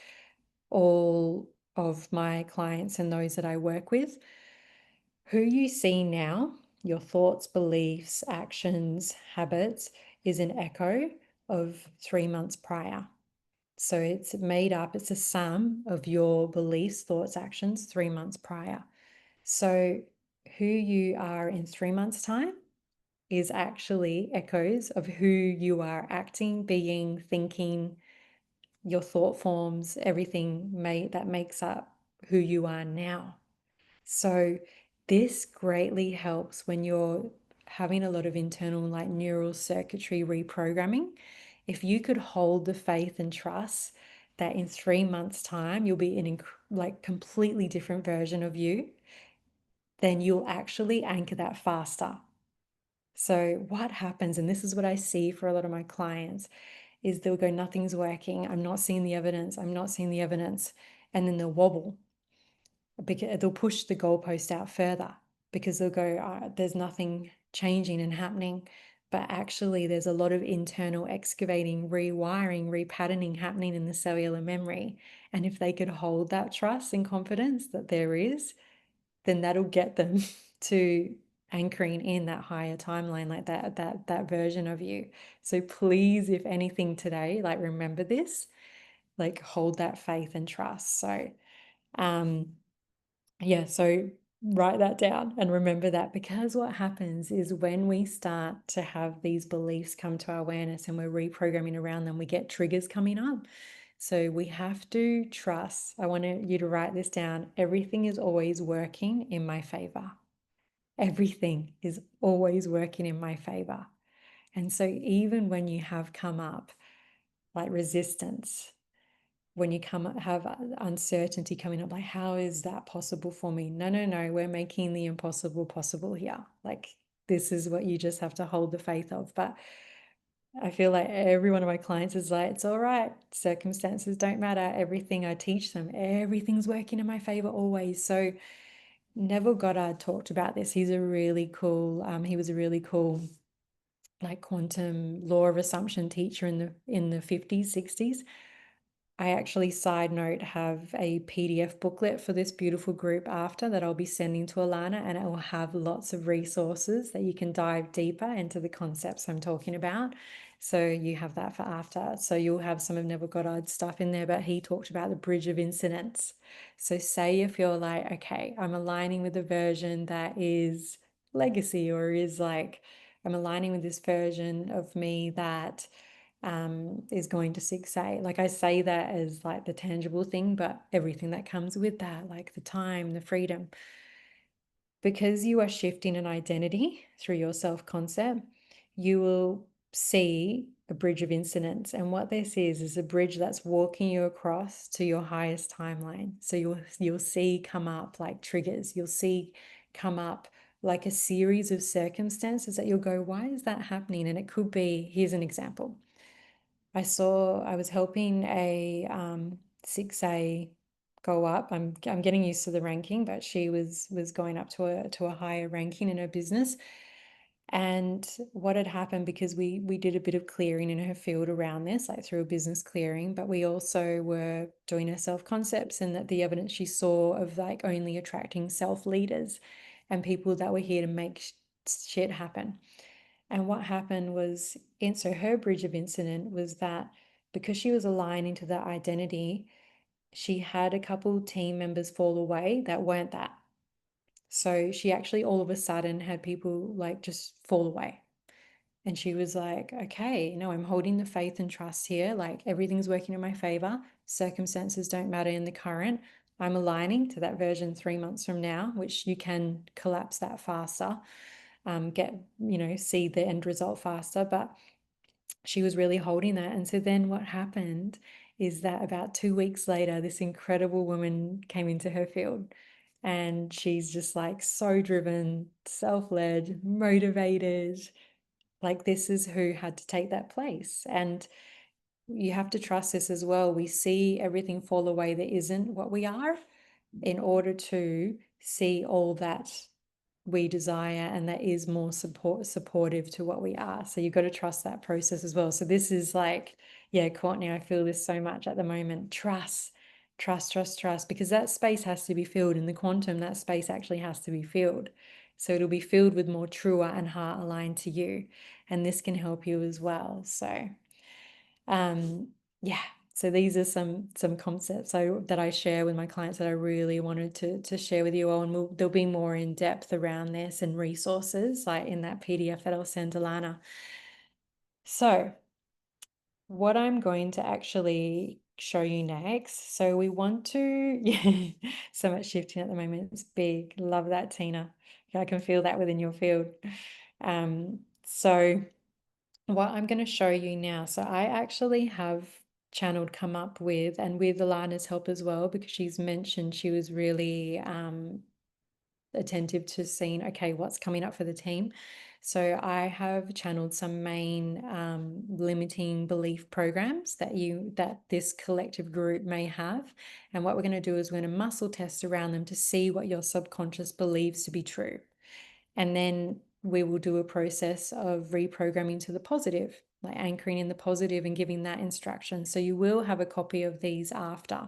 all of my clients and those that I work with. Who you see now, your thoughts, beliefs, actions, habits, is an echo of 3 months prior. So it's made up, it's a sum of your beliefs, thoughts, actions 3 months prior. So who you are in 3 months' time is actually echoes of who you are acting, being, thinking, your thought forms, everything that makes up who you are now. So this greatly helps when you're having a lot of internal like neural circuitry reprogramming, If you could hold the faith and trust that in 3 months' time you'll be an like completely different version of you, then you'll actually anchor that faster. So what happens, and this is what I see for a lot of my clients, is they'll go, nothing's working. I'm not seeing the evidence. I'm not seeing the evidence. And then they'll wobble because they'll push the goalpost out further because they'll go, there's nothing changing and happening. But actually, there's a lot of internal excavating, rewiring, repatterning happening in the cellular memory. And if they could hold that trust and confidence that there is, then that'll get them to anchoring in that higher timeline, like that version of you. So please, if anything today, like remember this, like hold that faith and trust. So yeah, so write that down and remember that, because what happens is when we start to have these beliefs come to our awareness and we're reprogramming around them, we get triggers coming up. So we have to trust. I want you to write this down. Everything is always working in my favor. Everything is always working in my favor. And so even when you have come up like resistance, when you have uncertainty coming up, like, how is that possible for me? No, no, no, we're making the impossible possible here. Like, this is what you just have to hold the faith of. But I feel like every one of my clients is like, it's all right. Circumstances don't matter. Everything I teach them, everything's working in my favor always. So Neville Goddard talked about this. He was a really cool like quantum law of assumption teacher in the 50s, 60s. I actually, side note, have a PDF booklet for this beautiful group after that I'll be sending to Alana, and it will have lots of resources that you can dive deeper into the concepts I'm talking about. So you have that for after. So you'll have some of Neville Goddard's stuff in there, but he talked about the bridge of incidents. So say if you're like, okay, I'm aligning with a version that is legacy, or is like, I'm aligning with this version of me that is going to succeed. Like, I say that as like the tangible thing, but everything that comes with that, like the time, the freedom, because you are shifting an identity through your self-concept, you will see a bridge of incidents. And what this is a bridge that's walking you across to your highest timeline. So you'll see come up like triggers. You'll see come up like a series of circumstances that you'll go, why is that happening? And it could be, here's an example. I was helping a 6A go up. I'm getting used to the ranking, but she was going up to a higher ranking in her business. And what had happened, because we did a bit of clearing in her field around this, like through a business clearing, but we also were doing her self-concepts, and that the evidence she saw of like only attracting self-leaders and people that were here to make shit happen. And what happened was, so her bridge of incident was that because she was aligning to that identity, she had a couple team members fall away that weren't that. So she actually all of a sudden had people like just fall away. And she was like, okay, no, I'm holding the faith and trust here. Like, everything's working in my favor. Circumstances don't matter in the current. I'm aligning to that version 3 months from now, which you can collapse that faster, see the end result faster. But she was really holding that. And so then what happened is that about 2 weeks later, this incredible woman came into her field. And she's just like so driven, self-led, motivated. Like, this is who had to take that place. And you have to trust this as well. We see everything fall away that isn't what we are, in order to see all that we desire and that is more supportive to what we are. So you've got to trust that process as well. So this is like, yeah, Courtney, I feel this so much at the moment. Trust, trust, trust, trust, because that space has to be filled. In the quantum, that space actually has to be filled. So it'll be filled with more truer and heart aligned to you. And this can help you as well. So yeah, so these are some concepts that I share with my clients that I really wanted to share with you all, and there'll be more in depth around this and resources like in that PDF that I'll send to Lana. So what I'm going to actually show you next, so we want to, yeah, so much shifting at the moment, it's big. Love that, Tina. I can feel that within your field. So what I'm going to show you now. So I actually have channeled come up with, and with Alana's help as well, because she's mentioned she was really attentive to seeing, okay, what's coming up for the team. So I have channeled some main limiting belief programs that this collective group may have. And what we're going to do is we're going to muscle test around them to see what your subconscious believes to be true. And then we will do a process of reprogramming to the positive, like anchoring in the positive and giving that instruction. So you will have a copy of these after.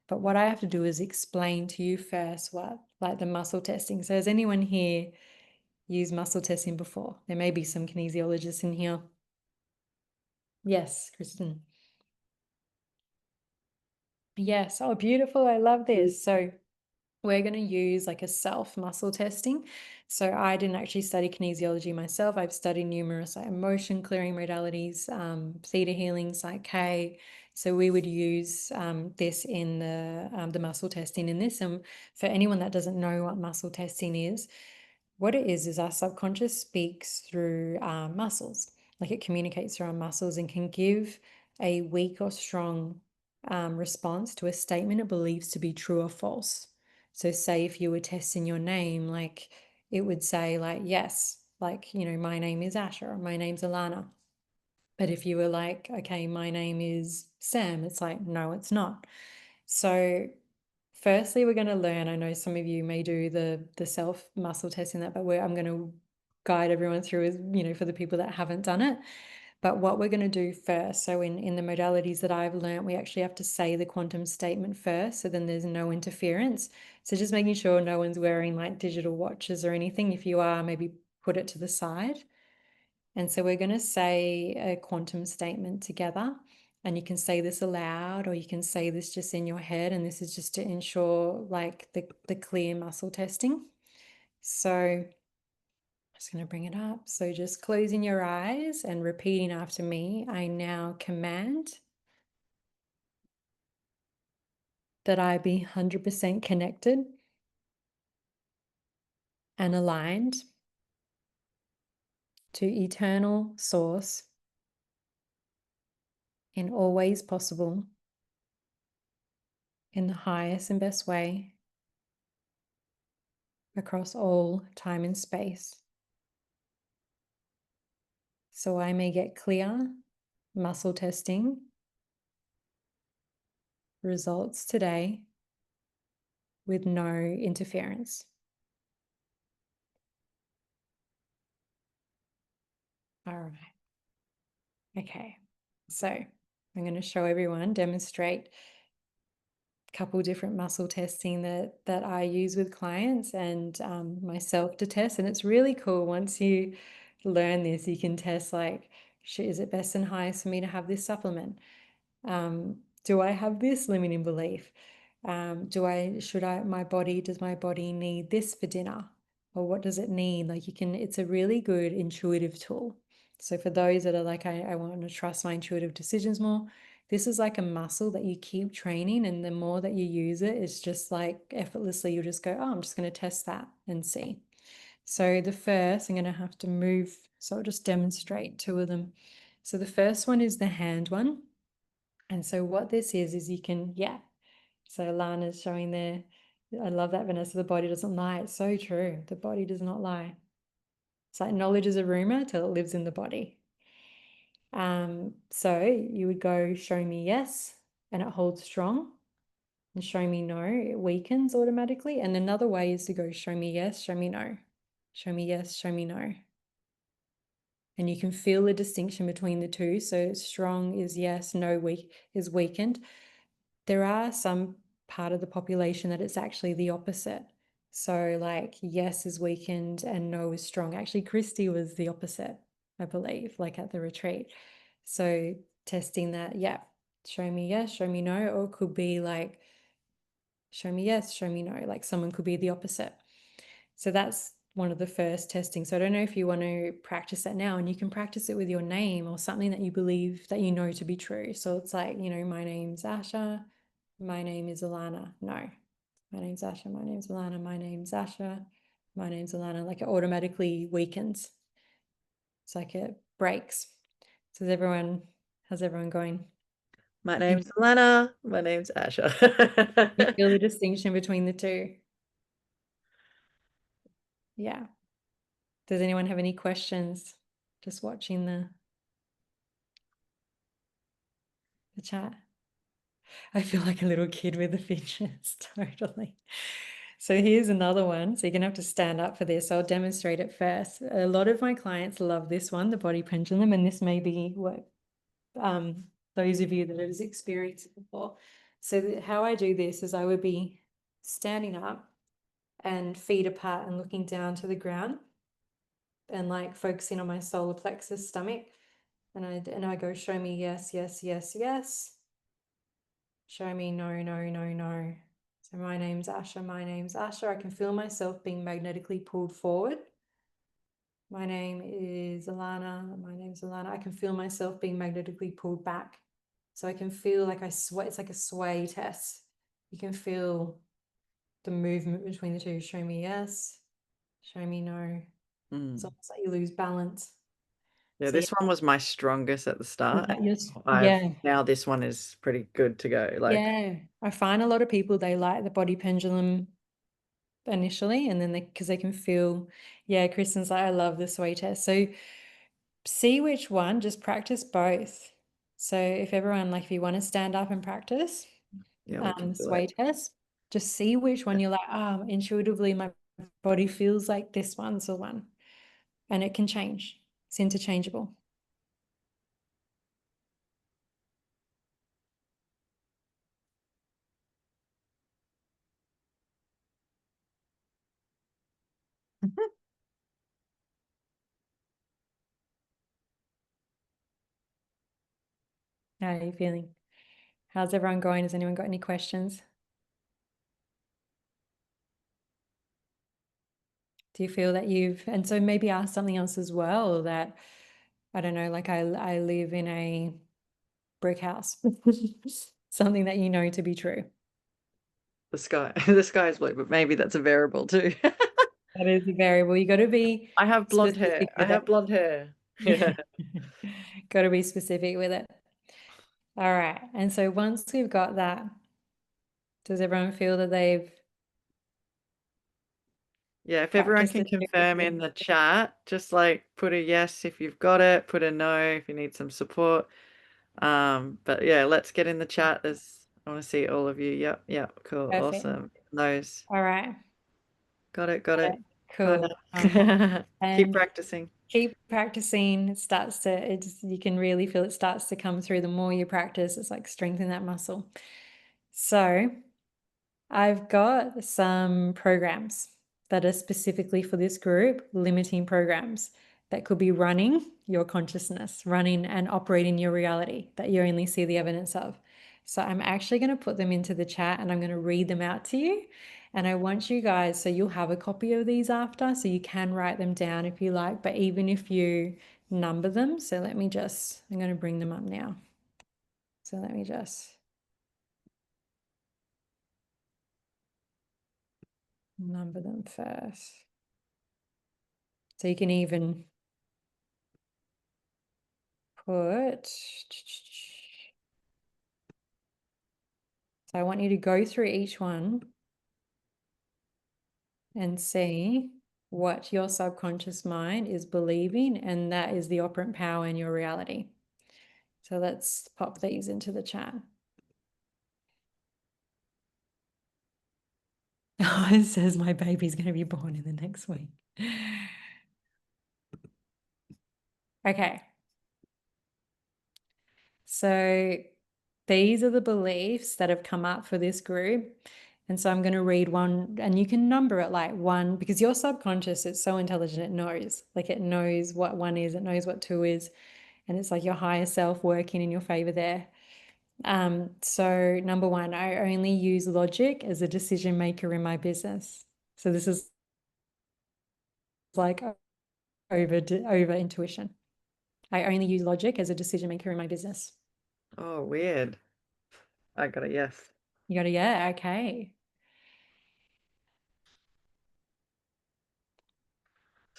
But what I have to do is explain to you first what, like the muscle testing. So has anyone here used muscle testing before? There may be some kinesiologists in here. Yes, Kristen. Yes. Oh, beautiful. I love this. So we're going to use like a self muscle testing. So I didn't actually study kinesiology myself. I've studied numerous like emotion clearing modalities, theta healing, Psych K. So we would use this in the muscle testing in this. And for anyone that doesn't know what muscle testing is, what it is our subconscious speaks through our muscles. Like it communicates through our muscles and can give a weak or strong response to a statement it believes to be true or false. So say if you were testing your name, like it would say like, yes, like, you know, my name is Asha, or my name's Alana. But if you were like, okay, my name is Sam, it's like, no, it's not. So firstly, we're going to learn. I know some of you may do the self muscle testing that, but I'm going to guide everyone through as, you know, for the people that haven't done it. But what we're going to do first, so in the modalities that I've learned, we actually have to say the quantum statement first, so then there's no interference. So just making sure no one's wearing like digital watches or anything. If you are, maybe put it to the side. And so we're going to say a quantum statement together. And you can say this aloud, or you can say this just in your head. And this is just to ensure like the clear muscle testing. So I'm just going to bring it up. So just closing your eyes and repeating after me. I now command that I be 100% connected and aligned to eternal source in all ways possible, in the highest and best way, across all time and space. So I may get clear muscle testing results today with no interference. All right. Okay. So I'm going to show everyone, demonstrate a couple different muscle testing that I use with clients and myself to test. And it's really cool once you learn this, you can test like, is it best and highest for me to have this supplement? Do I have this limiting belief? Does my body need this for dinner? Or what does it need? Like it's a really good intuitive tool. So for those that are like, I want to trust my intuitive decisions more, this is like a muscle that you keep training. And the more that you use it, it's just like effortlessly, you'll just go, oh, I'm just going to test that and see. So the first, I'm going to have to move. So I'll just demonstrate two of them. So the first one is the hand one. And so what this is you can, yeah. So Lana's showing there. I love that, Vanessa. The body doesn't lie. It's so true. The body does not lie. It's like knowledge is a rumor till it lives in the body. So you would go show me yes, and it holds strong. And show me no, it weakens automatically. And another way is to go show me yes, show me no. Show me yes, show me no. And you can feel the distinction between the two. So strong is yes, no weak is weakened. There are some part of the population that it's actually the opposite. So like yes is weakened and no is strong. Actually, Christy was the opposite, I believe, like at the retreat. So testing that, yeah, show me yes, show me no, or it could be like show me yes, show me no. Like someone could be the opposite. So that's one of the first testing. So I don't know if you want to practice that now, and you can practice it with your name or something that you believe that you know to be true. So it's like, you know, my name's Asha, my name is Alana. No, my name's Asha, my name's Alana, my name's Asha, my name's Alana. Like it automatically weakens. It's like it breaks. So how's everyone going? My Can name's Alana. My name's you Asha. feel the distinction between the two? Yeah. Does anyone have any questions? Just watching the chat. I feel like a little kid with the fidgets, totally. So here's another one. So you're gonna have to stand up for this. I'll demonstrate it first. A lot of my clients love this one, the body pendulum, and this may be what those of you that have experienced it before. So how I do this is I would be standing up and feet apart and looking down to the ground and like focusing on my solar plexus stomach. And I go, show me yes, yes, yes, yes. Show me no, no, no, no. So my name's Asha, my name's Asha. I can feel myself being magnetically pulled forward. My name is Alana, my name's Alana. I can feel myself being magnetically pulled back. So I can feel like I sway, it's like a sway test. You can feel the movement between the two. Show me yes, show me no. It's Mm. almost like you lose balance. Yeah, So yeah, this one was my strongest at the is start. that your, I've yeah, now this one is pretty good to go. Like yeah. I find a lot of people, they like the body pendulum initially, and then because they can feel, yeah, Kristen's like, I love the sway test. So see which one, just practice both. So if everyone, like if you want to stand up and practice yeah, we can the do sway it. test, just see which one you're like, intuitively my body feels like this one's the one. And it can change. It's interchangeable. How are you feeling? How's everyone going? Has anyone got any questions? Do you feel that and so maybe ask something else as well that, I don't know, like I live in a brick house, something that you know to be true. The sky, the sky is blue, but maybe that's a variable too. That is a variable. You got to be I have blonde hair. specific I with have it. blonde hair. Yeah. Got to be specific with it. All right. And so once we've got that, does everyone feel that they've Yeah, if everyone practiced can it? confirm in the chat, just like put a yes if you've got it, put a no if you need some support. But yeah, let's get in the chat. I want to see all of you. Yep, yep, cool, Perfect. awesome. Those. All right. Got it, got Got it. it. Oh Cool. no. Keep And practicing. keep practicing. You can really feel it starts to come through the more you practice. It's like strengthen that muscle. So I've got some programs that are specifically for this group, limiting programs that could be running your consciousness, running and operating your reality that you only see the evidence of. So I'm actually going to put them into the chat and I'm going to read them out to you. And I want you guys, so you'll have a copy of these after, so you can write them down if you like, but even if you number them. So I'm going to bring them up now. So let me just number them first. So you can even put, so I want you to go through each one and see what your subconscious mind is believing, and that is the operant power in your reality. So let's pop these into the chat. Oh, it says my baby's going to be born in the next week. Okay. So these are the beliefs that have come up for this group. And so I'm going to read one, and you can number it like one, because your subconscious, it's so intelligent, it knows. Like it knows what one is, it knows what two is. And it's like your higher self working in your favor there. So number one, I only use logic as a decision maker in my business. So this is like over intuition. I only use logic as a decision maker in my business. Oh, weird. I got a yes. You got to, yeah, okay.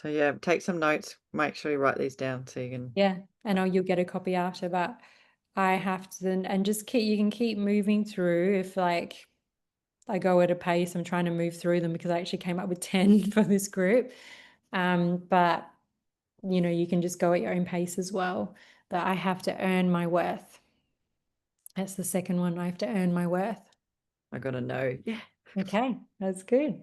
So yeah, take some notes. Make sure you write these down so you can. Yeah, I know you'll get a copy after, but I have to then, and just keep, you can keep moving through if like I go at a pace, I'm trying to move through them because I actually came up with 10 for this group. But you know, you can just go at your own pace as well. That I have to earn my worth. That's the second one. I have to earn my worth. I gotta know. Yeah. Okay, that's good.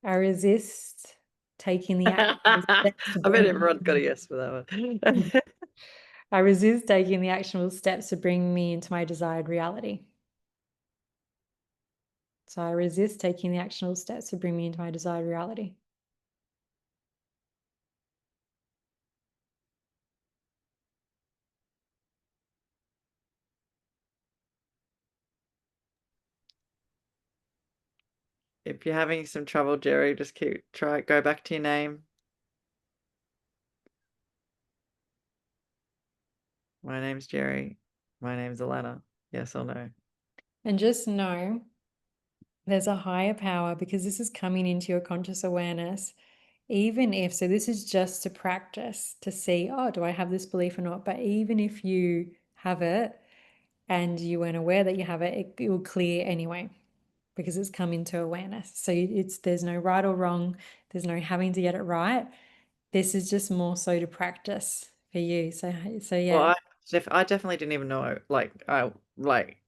I resist taking the actual I steps to bet bring everyone's got a yes for that one. I resist taking the actionable steps to bring me into my desired reality. So I resist taking the actionable steps to bring me into my desired reality. If you're having some trouble, Jerry, just go back to your name. My name's Jerry. My name's Alana. Yes or no? And just know there's a higher power because this is coming into your conscious awareness. Even if, so this is just to practice to see, oh, do I have this belief or not? But even if you have it and you weren't aware that you have it, it will clear anyway because it's come into awareness. So there's no right or wrong. There's no having to get it right. This is just more so to practice for you. So Well, yeah. I definitely didn't even know, like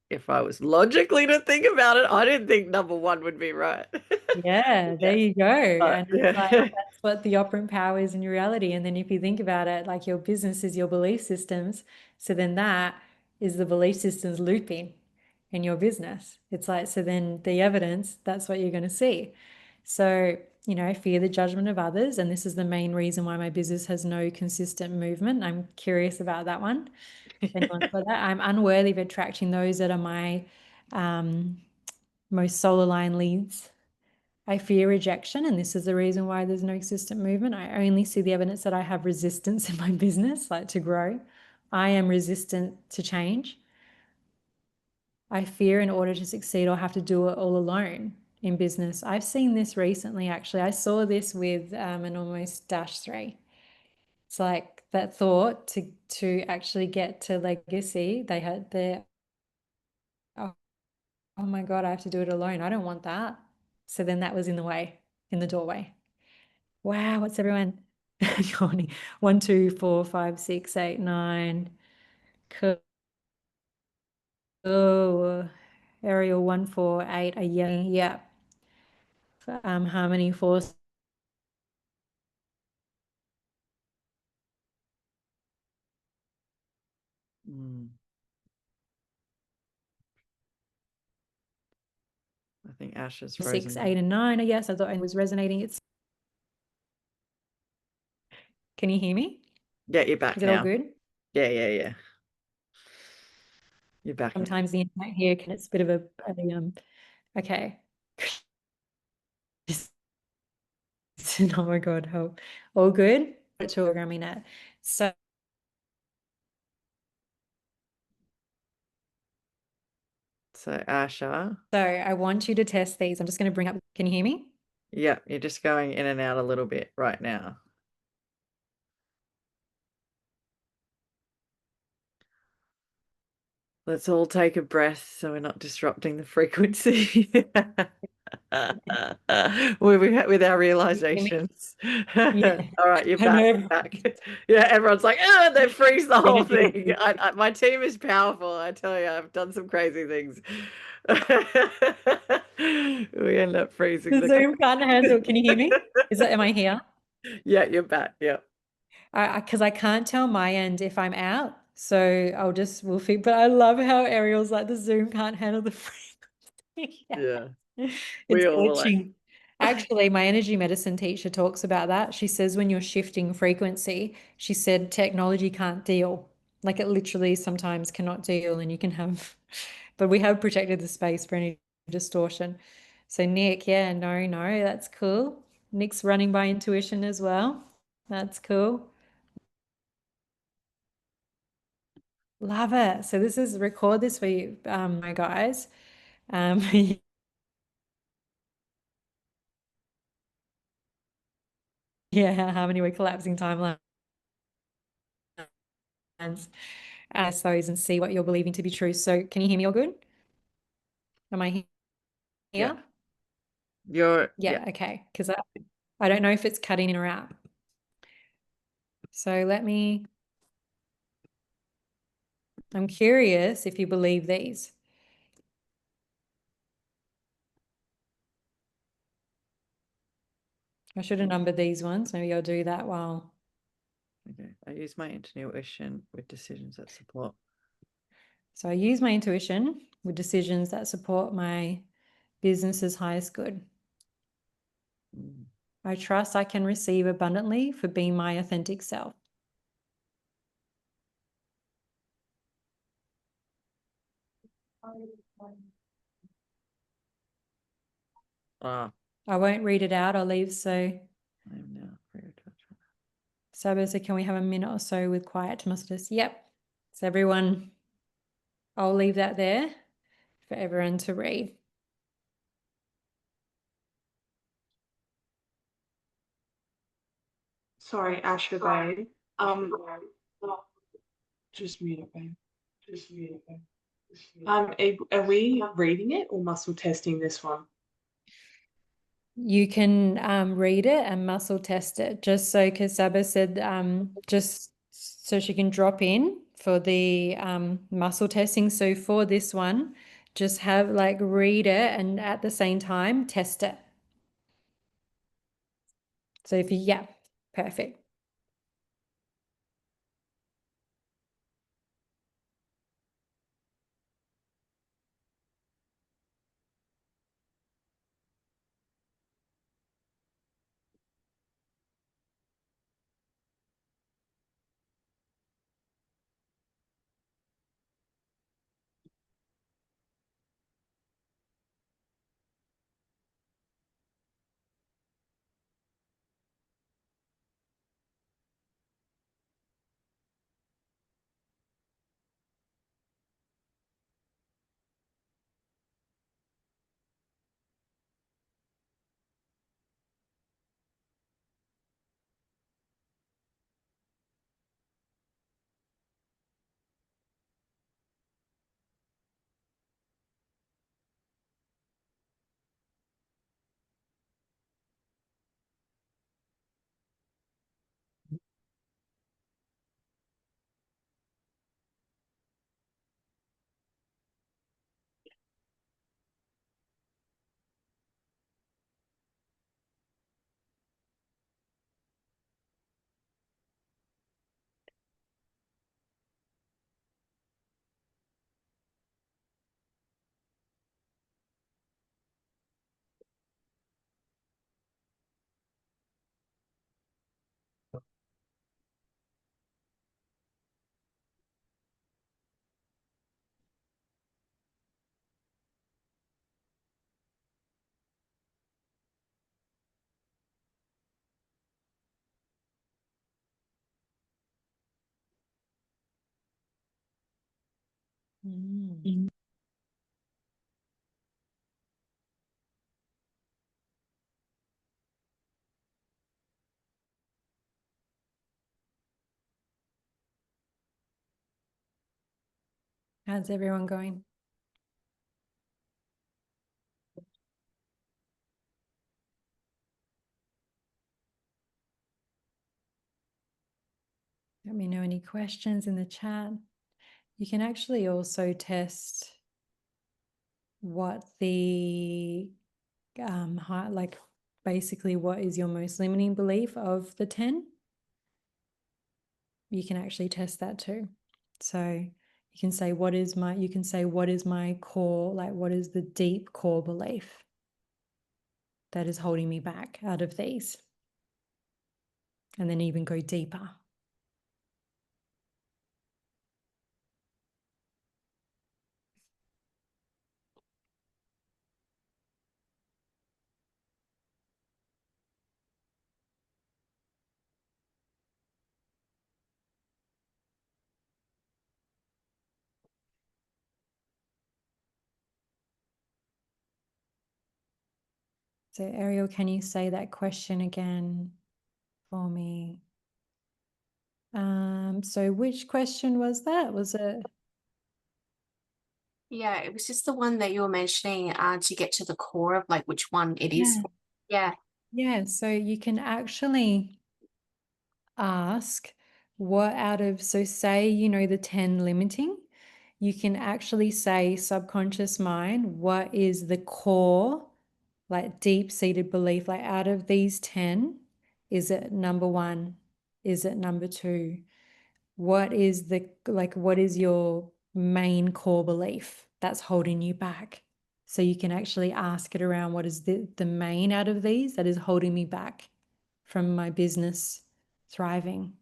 if I was logically to think about it, I didn't think number one would be right. Yeah, there Yeah. you go. And it's like Yeah. that's what the operant power is in your reality. And then if you think about it, like your business is your belief systems. So then that is the belief systems looping in your business. It's like, so then the evidence, that's what you're going to see. So, you know, fear the judgment of others. And this is the main reason why my business has no consistent movement. I'm curious about that one. If anyone's got that, I'm unworthy of attracting those that are my most solar line leads. I fear rejection, and this is the reason why there's no consistent movement. I only see the evidence that I have resistance in my business, like to grow. I am resistant to change. I fear in order to succeed, I'll have to do it all alone in business. I've seen this recently, actually. I saw this with an almost dash three. It's like that thought to actually get to legacy. They had their, oh, oh my God, I have to do it alone. I don't want that. So then that was in the way, in the doorway. Wow, what's everyone yawning? 1, 2, 4, 5, 6, 8, 9. Cool. Ariel 1, 4, 8 are yelling. Yeah. Harmony 4. Mm, I think Ash is 6, frozen. 8, and 9. Yes, I thought it was resonating. Can you hear me? Yeah, you're back Is it all now. good? Yeah, yeah, yeah. You're back now. Sometimes the internet here can, it's a bit of okay. Oh my God, help. All good? To programming it. So So Asha, I want you to test these. I'm just going to bring up, can you hear me? yeah, you're just going in and out a little bit right now. Let's all take a breath so we're not disrupting the frequency. With our Can you hear me? realizations. Yeah, All right, you're I back. know. You're back. Yeah, everyone's like, oh, they freeze the whole Energy. thing. My team is powerful. I tell you, I've done some crazy things. We end up freezing The the Zoom can't handle. Can you hear me? Am I here? Yeah, you're back. Yeah. Because I can't tell my end if I'm out. So we'll figure, but I love how Ariel's like the Zoom can't handle the frequency. Yeah. Yeah. It's We all were like, glitching. Actually, my energy medicine teacher talks about that. She says when you're shifting frequency, she said technology can't deal. Like it literally sometimes cannot deal, and you can have, but we have protected the space for any distortion. So Nick, yeah, no, that's cool. Nick's running by intuition as well. That's cool. Love it. So this is record this for you, my guys. Um, Yeah, harmony with collapsing timelines. Those and see what you're believing to be true. So can you hear me all good? Am I Yeah. here? Yeah. Yeah, okay. Because I don't know if it's cutting in or out. So I'm curious if you believe these. I should have numbered these ones. Maybe I'll do that while. Okay. I use my intuition with decisions that support. So I use my intuition with decisions that support my business's highest good. Mm. I trust I can receive abundantly for being my authentic self. Ah, I won't read it out. I'll leave. So I am now free of judgment. Sabo said, can we have a minute or so with quiet to master this? Yep. So everyone, I'll leave that there for everyone to read. Sorry, Asher Bay. Um, just mute it, babe. Just mute it, babe. Are we reading it or muscle testing this one? You can read it and muscle test it just so because Saba said just so she can drop in for the muscle testing. So for this one, just have like read it and at the same time test it. So if you, yeah, perfect. Mm. How's everyone going? Let me know any questions in the chat. You can actually also test what the like basically what is your most limiting belief of the 10. You can actually test that too. So you can say what is my core, like what is the deep core belief that is holding me back out of these, and then even go deeper. So Ariel, can you say that question again for me. So which question was that? Was it? Yeah, it was just the one that you were mentioning to get to the core of like which one it is. Yeah. Yeah. Yeah, so you can actually ask what out of, so say, you know, the 10 limiting, you can actually say, subconscious mind, what is the core, like deep-seated belief, like out of these 10, is it number one? Is it number two? What is the, like, what is your main core belief that's holding you back? So you can actually ask it around, what is the main out of these that is holding me back from my business thriving?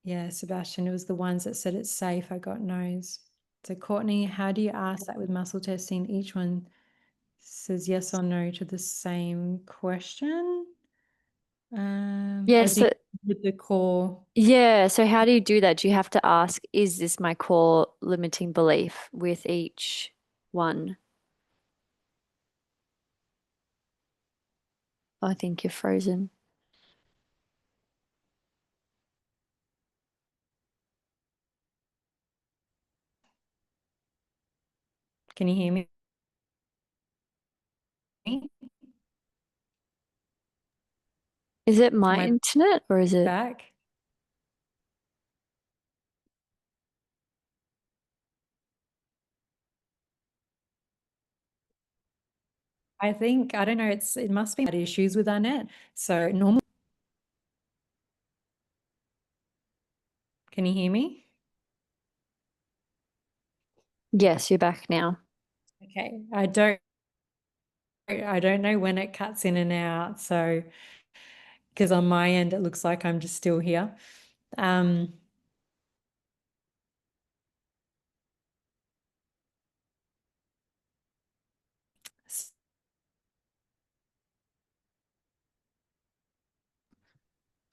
Yeah, Sebastian, it was the ones that said it's safe. I got no's. So Courtney, how do you ask that with muscle testing? Each one says yes or no to the same question. Or Yes. do you with the core? Yeah. So how do you do that? Do you have to ask, is this my core limiting belief with each one? I think you're frozen. Can you hear me? Is it my Am I internet or is it? back? I think, I don't know, it must be issues with our net. So normal. Can you hear me? Yes, you're back now. Okay. I don't know when it cuts in and out. So, because on my end, it looks like I'm just still here.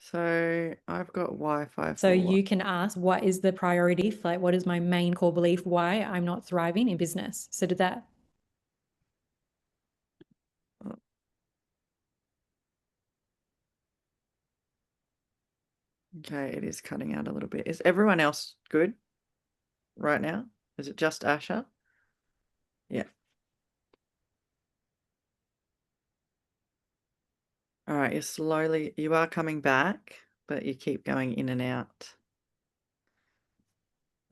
So I've got Wi-Fi So for you can ask, what is the priority? Like, what is my main core belief why I'm not thriving in business? So did that? Okay, it is cutting out a little bit. Is everyone else good right now? Is it just Asha? Yeah. All right, you are coming back, but you keep going in and out.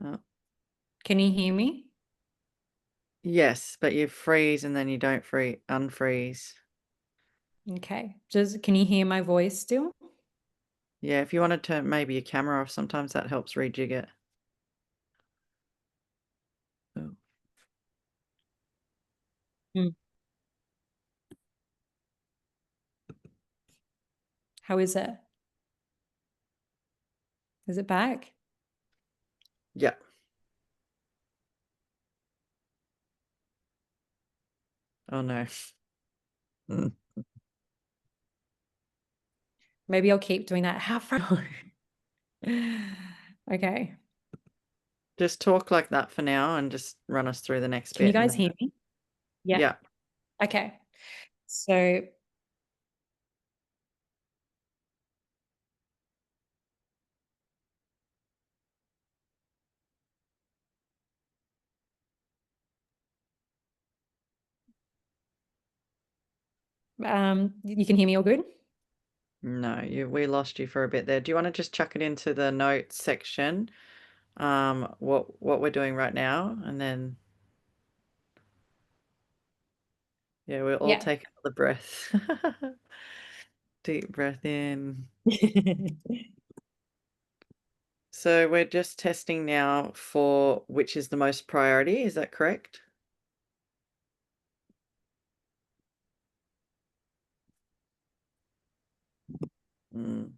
Oh. Can you hear me? Yes, but you freeze and then you don't unfreeze. Okay. Can you hear my voice still? Yeah, if you want to turn maybe your camera off, sometimes that helps rejig it. Oh. How is it? Is it back? Yeah. Oh no. Mm. Maybe I'll keep doing that. How far? Okay. Just talk like that for now and just run us through the next Can you bit. guys hear me? Yeah. Yeah. Okay. So you can hear me all good? No, we lost you for a bit there. Do you want to just chuck it into the notes section? What we're doing right now, and then yeah, we'll all Yeah. take another breath. Deep breath in. So we're just testing now for which is the most priority. Is that correct? Mm.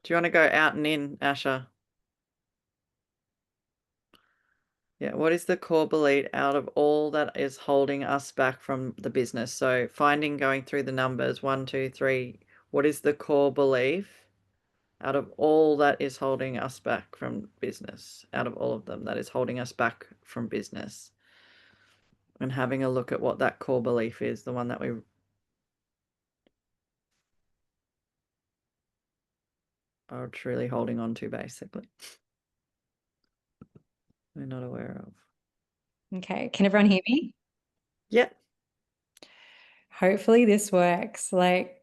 Do you want to go out and in, Asha? Yeah, what is the core belief out of all that is holding us back from the business? So going through the numbers, 1, 2, 3, what is the core belief out of all that is holding us back from business? Out of all of them that is holding us back from business? and having a look at what that core belief is, the one that we are truly holding on to, basically. We're not aware of. Okay, can everyone hear me? Yeah. Hopefully this works. Like,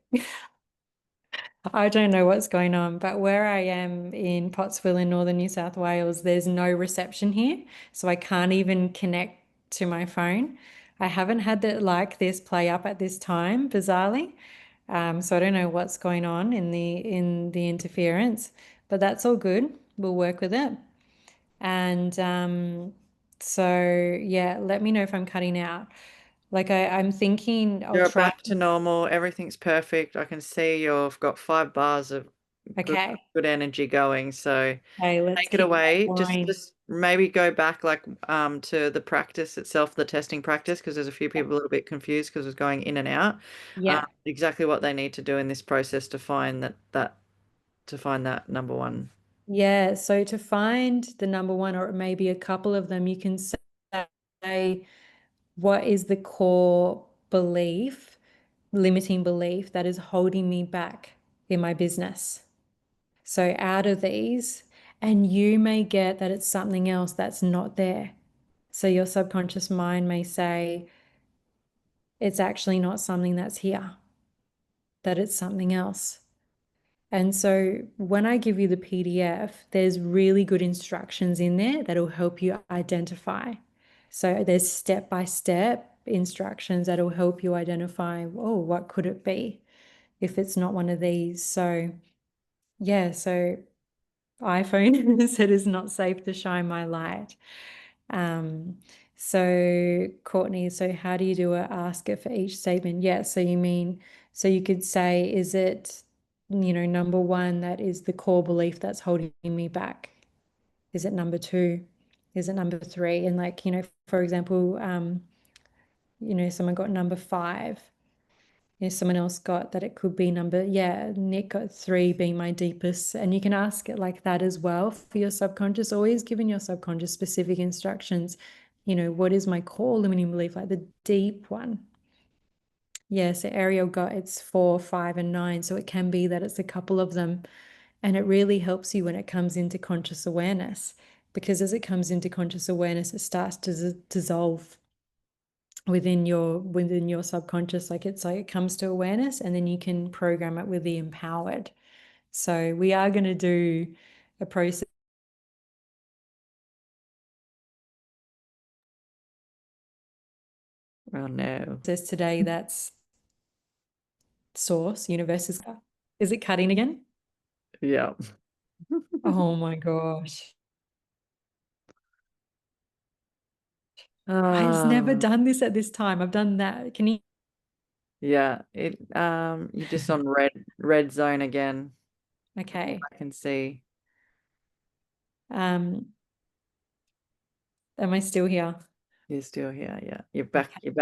I don't know what's going on, but where I am in Pottsville in northern New South Wales, there's no reception here, so I can't even connect to my phone. I haven't had that like this play up at this time, bizarrely. So I don't know what's going on in the interference, but that's all good. We'll work with it. And so yeah, let me know if I'm cutting out. Like I'm thinking I'll You're try. back to normal. Everything's perfect. I can see you've got 5 bars of Okay. good energy going. So Okay, let's take it keep away. going. Just maybe go back like to the practice itself, the testing practice, because there's a few people a little bit confused because it's going in and out. Yeah. Exactly what they need to do in this process to find that number one. Yeah, so to find the number one or maybe a couple of them, you can say, what is the core belief, limiting belief that is holding me back in my business? So out of these, and you may get that it's something else that's not there. So your subconscious mind may say, it's actually not something that's here, that it's something else. And so when I give you the PDF, there's really good instructions in there that'll help you identify. So there's step-by-step instructions that'll help you identify, oh, what could it be if it's not one of these? So yeah, so iPhone said it's not safe to shine my light. So Courtney, so how do you do a ask it for each statement? Yeah, so you mean, so you could say, is it, number one, that is the core belief that's holding me back? Is it number two? Is it number three? And like, for example, someone got number five. Someone else got that it could be Nick got three being my deepest. And you can ask it like that as well for your subconscious, always giving your subconscious specific instructions. What is my core limiting belief, like the deep one? Yeah, so Ariel got it's 4, 5, and 9. So it can be that it's a couple of them. And it really helps you when it comes into conscious awareness, because as it comes into conscious awareness, it starts to dissolve within your subconscious. Like it comes to awareness, and then you can program it with the empowered. So we are going to do a process Oh no. today that's source universe. Is it cutting again? Yeah. Oh my gosh, I've never Oh, done this at this time. I've done that. Can you? yeah. You're just on red zone again. Okay. I can see. um am I still here? You're still here. Yeah. Okay. You're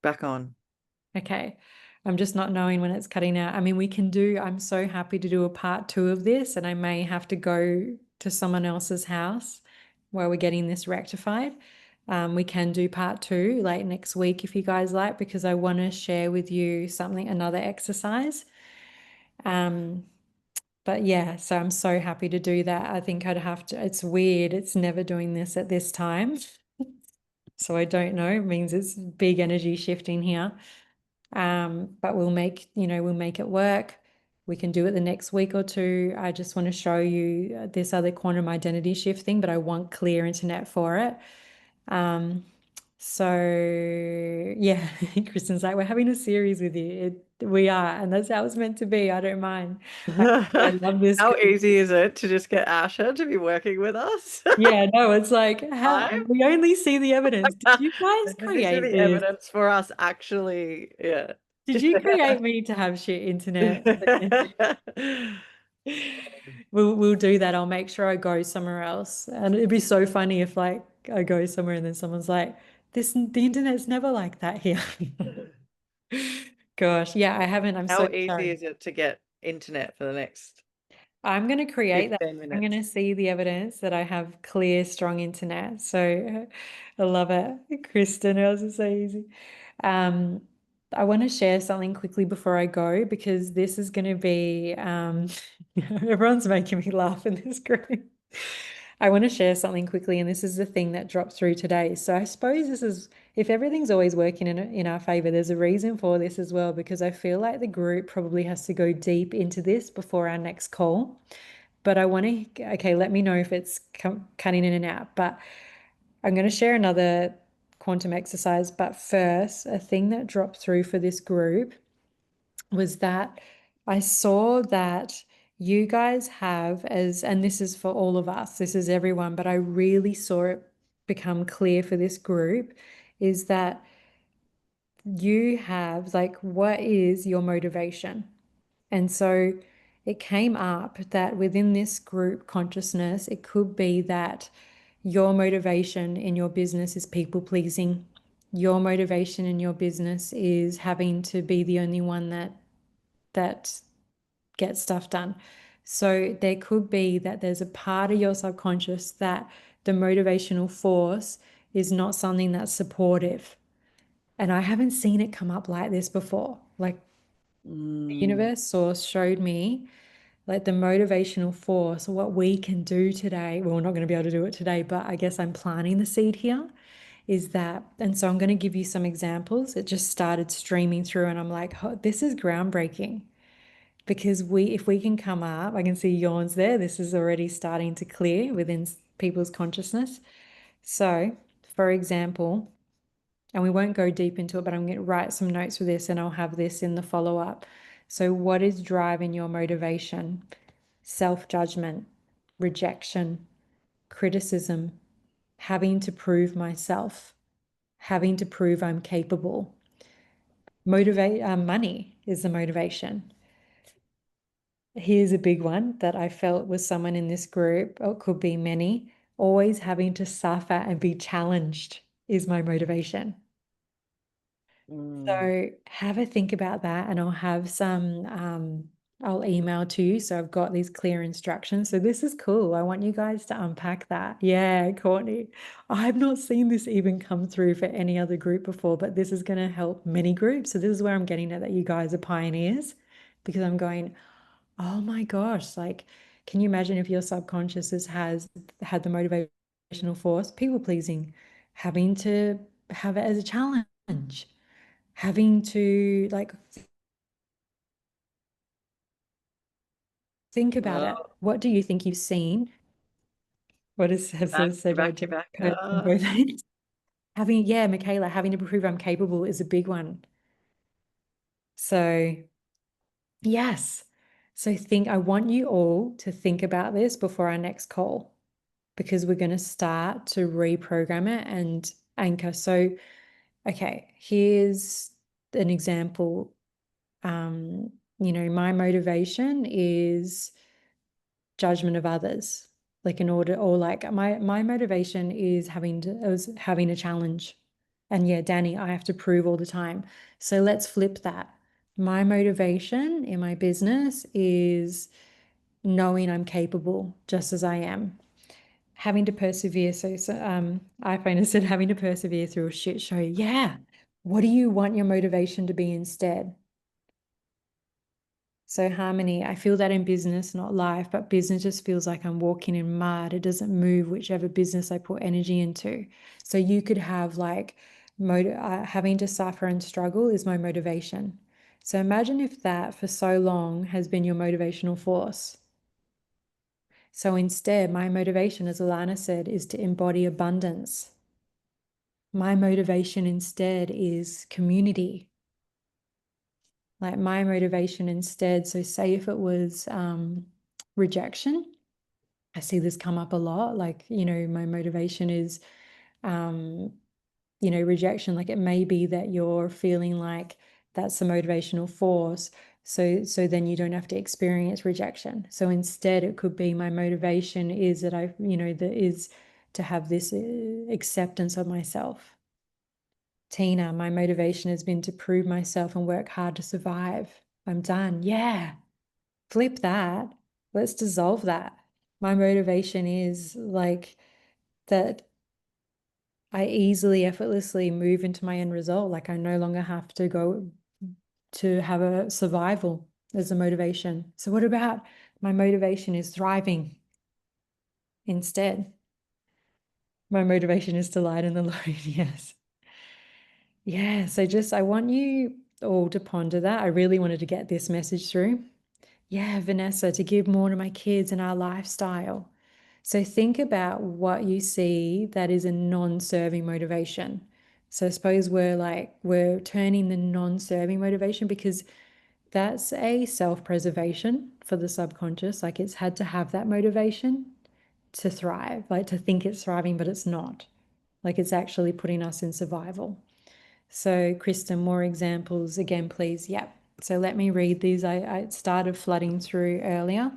back on. Okay. I'm just not knowing when it's cutting out. I mean, I'm so happy to do a part 2 of this, and I may have to go to someone else's house while we're getting this rectified. We can do part 2 like next week if you guys like, because I want to share with you another exercise. But yeah, so I'm so happy to do that. I think I'd have to, it's weird. It's never doing this at this time. So I don't know. It means it's big energy shifting here. But we'll make it work. We can do it the next week or two. I just want to show you this other quantum identity shift thing, but I want clear internet for it. So yeah, Kristen's like, we're having a series with you. We are, and that's how it's meant to be. I don't mind. I love this. How easy is it to just get Asha to be working with us? Yeah, no, it's like Live? we only see the evidence. Did you guys This is create the this? evidence for us actually, yeah. Did you create me to have shit internet? We'll do that. I'll make sure I go somewhere else. And it'd be so funny if like I go somewhere and then someone's like, the internet's never like that here. Gosh, yeah, I haven't. I'm so How easy sorry. is it to get internet for the next? I'm going to create that. 15 I'm going to minutes. see the evidence that I have clear, strong internet. So I love it. Kristen, it was so easy. I want to share something quickly before I go because this is going to be, everyone's making me laugh in this group. I want to share something quickly, and this is the thing that dropped through today. So I suppose this is, if everything's always working in our favor, there's a reason for this as well, because I feel like the group probably has to go deep into this before our next call. But I want to, okay, let me know if it's cutting in and out. But I'm going to share another quantum exercise. But first, a thing that dropped through for this group was that I saw that you guys have, as, and this is for all of us, this is everyone, but I really saw it become clear for this group, is that you have, like, what is your motivation? And so it came up that within this group consciousness, it could be that your motivation in your business is people pleasing. Your motivation in your business is having to be the only one that gets stuff done. So there could be that there's a part of your subconscious that the motivational force is not something that's supportive. And I haven't seen it come up like this before. Like the universe source showed me like the motivational force, what we can do today. Well, we're not going to be able to do it today, but I guess I'm planting the seed here is that. And so I'm going to give you some examples. It just started streaming through, and I'm like, oh, this is groundbreaking because if we can come up, I can see yawns there. This is already starting to clear within people's consciousness. So, for example, and we won't go deep into it, but I'm going to write some notes for this and I'll have this in the follow up. So, what is driving your motivation? Self-judgment, rejection, criticism, having to prove myself, having to prove I'm capable. Money is the motivation. Here's a big one that I felt was someone in this group, or it could be many, always having to suffer and be challenged is my motivation. So have a think about that, and I'll have some, I'll email to you. So I've got these clear instructions. So this is cool. I want you guys to unpack that. Yeah, Courtney. I've not seen this even come through for any other group before, but this is going to help many groups. So this is where I'm getting at that you guys are pioneers, because I'm going, oh my gosh, like, can you imagine if your subconscious has had the motivational force, people pleasing, having to have it as a challenge, having to like think about it. What do you think you've seen? What has said Back to back. both ends? Having, yeah, Michaela, having to prove I'm capable is a big one. So yes. So I want you all to think about this before our next call, because we're going to start to reprogram it and anchor. So, okay, here's an example. My motivation is judgment of others. Like in order, or like my motivation is having a challenge. And yeah, Danny, I have to prove all the time. So let's flip that. My motivation in my business is knowing I'm capable just as I am. Having to persevere. iPhone has said having to persevere through a shit show. Yeah. What do you want your motivation to be instead? So Harmony, I feel that in business, not life, but business just feels like I'm walking in mud. It doesn't move whichever business I put energy into. So you could have like having to suffer and struggle is my motivation. So imagine if that for so long has been your motivational force. So instead, my motivation, as Alana said, is to embody abundance. My motivation instead is community. Like my motivation instead, so say if it was rejection, I see this come up a lot. Like, my motivation is, rejection. Like it may be that you're feeling like that's the motivational force. So then you don't have to experience rejection. So instead, it could be my motivation is that that is to have this acceptance of myself. Tina, my motivation has been to prove myself and work hard to survive. I'm done. Yeah. Flip that. Let's dissolve that. My motivation is like that I easily, effortlessly move into my end result. Like I no longer have to go to have a survival as a motivation. So what about my motivation is thriving instead? My motivation is to lighten the load. Yes. Yeah. So just, I want you all to ponder that. I really wanted to get this message through. Yeah, Vanessa, to give more to my kids and our lifestyle. So think about what you see that is a non-serving motivation. So I suppose we're turning the non-serving motivation because that's a self-preservation for the subconscious. Like it's had to have that motivation to thrive, like to think it's thriving, but it's not. Like it's actually putting us in survival. So, Kristen, more examples again, please. Yep. So let me read these. I started flooding through earlier.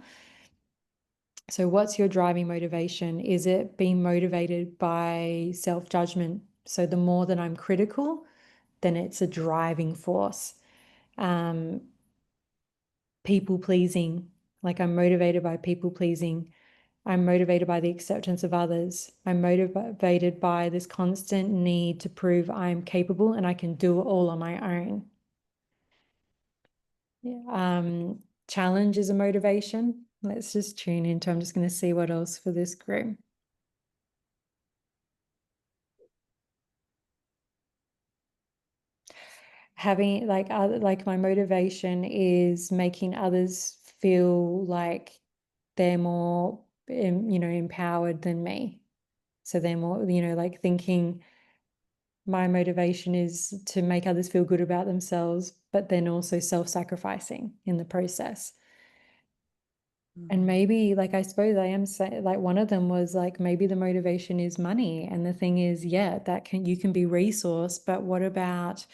So, what's your driving motivation? Is it being motivated by self-judgment? So, the more that I'm critical, then it's a driving force. People pleasing, like I'm motivated by people pleasing. I'm motivated by the acceptance of others. I'm motivated by this constant need to prove I'm capable and I can do it all on my own. Challenge is a motivation. Let's just tune into, I'm just going to see what else for this group. Having like my motivation is making others feel like they're more, empowered than me. So they're more, like thinking my motivation is to make others feel good about themselves, but then also self-sacrificing in the process. And maybe, like, I suppose I am saying, like, one of them was like, maybe the motivation is money. And the thing is, yeah, you can be resourced, but what about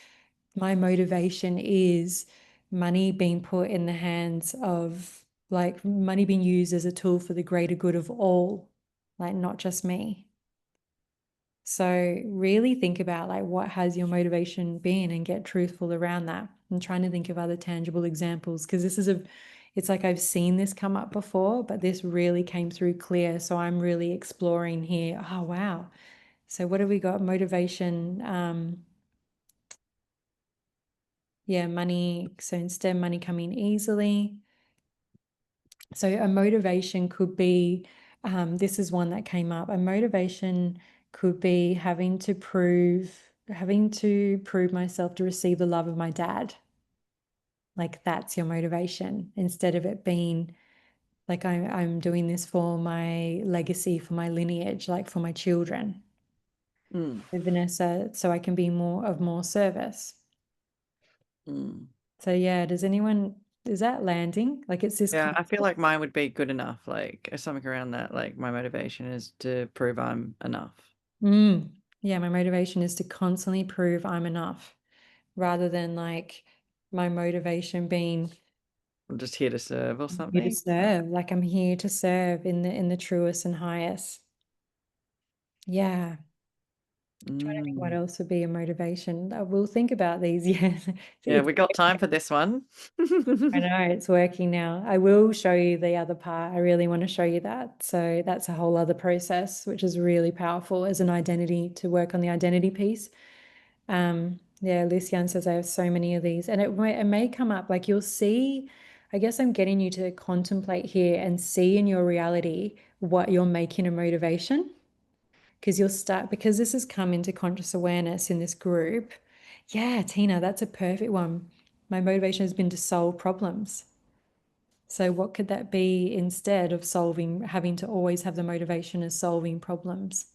my motivation is money being put in the hands of, like, money being used as a tool for the greater good of all, like, not just me. So really think about like what has your motivation been and get truthful around that. I'm trying to think of other tangible examples because it's like I've seen this come up before, but this really came through clear. So I'm really exploring here. Oh, wow. So what have we got? Motivation. Yeah, money. So instead, money coming easily. So a motivation could be, this is one that came up. A motivation could be having to prove myself to receive the love of my dad. Like that's your motivation instead of it being like I'm doing this for my legacy, for my lineage, like for my children. Mm. So Vanessa, so I can be more service. Mm. So yeah, is that landing? Like it's this Yeah, I feel like mine would be good enough, like something around that. Like my motivation is to prove I'm enough. Yeah, my motivation is to constantly prove I'm enough rather than like my motivation being I'm just here to serve or I'm here to something. serve. Like I'm here to serve in the truest and highest. Yeah. Trying to think what Mm. else would be a motivation. We'll think about these. Yeah. Yeah, we got time for this one. I know it's working now. I will show you the other part. I really want to show you that. So that's a whole other process, which is really powerful as an identity to work on the identity piece. Yeah, Lucian says I have so many of these, and it may come up like you'll see. I guess I'm getting you to contemplate here and see in your reality what you're making a motivation because because this has come into conscious awareness in this group. Yeah, Tina, that's a perfect one. My motivation has been to solve problems. So what could that be instead of having to always have the motivation of solving problems?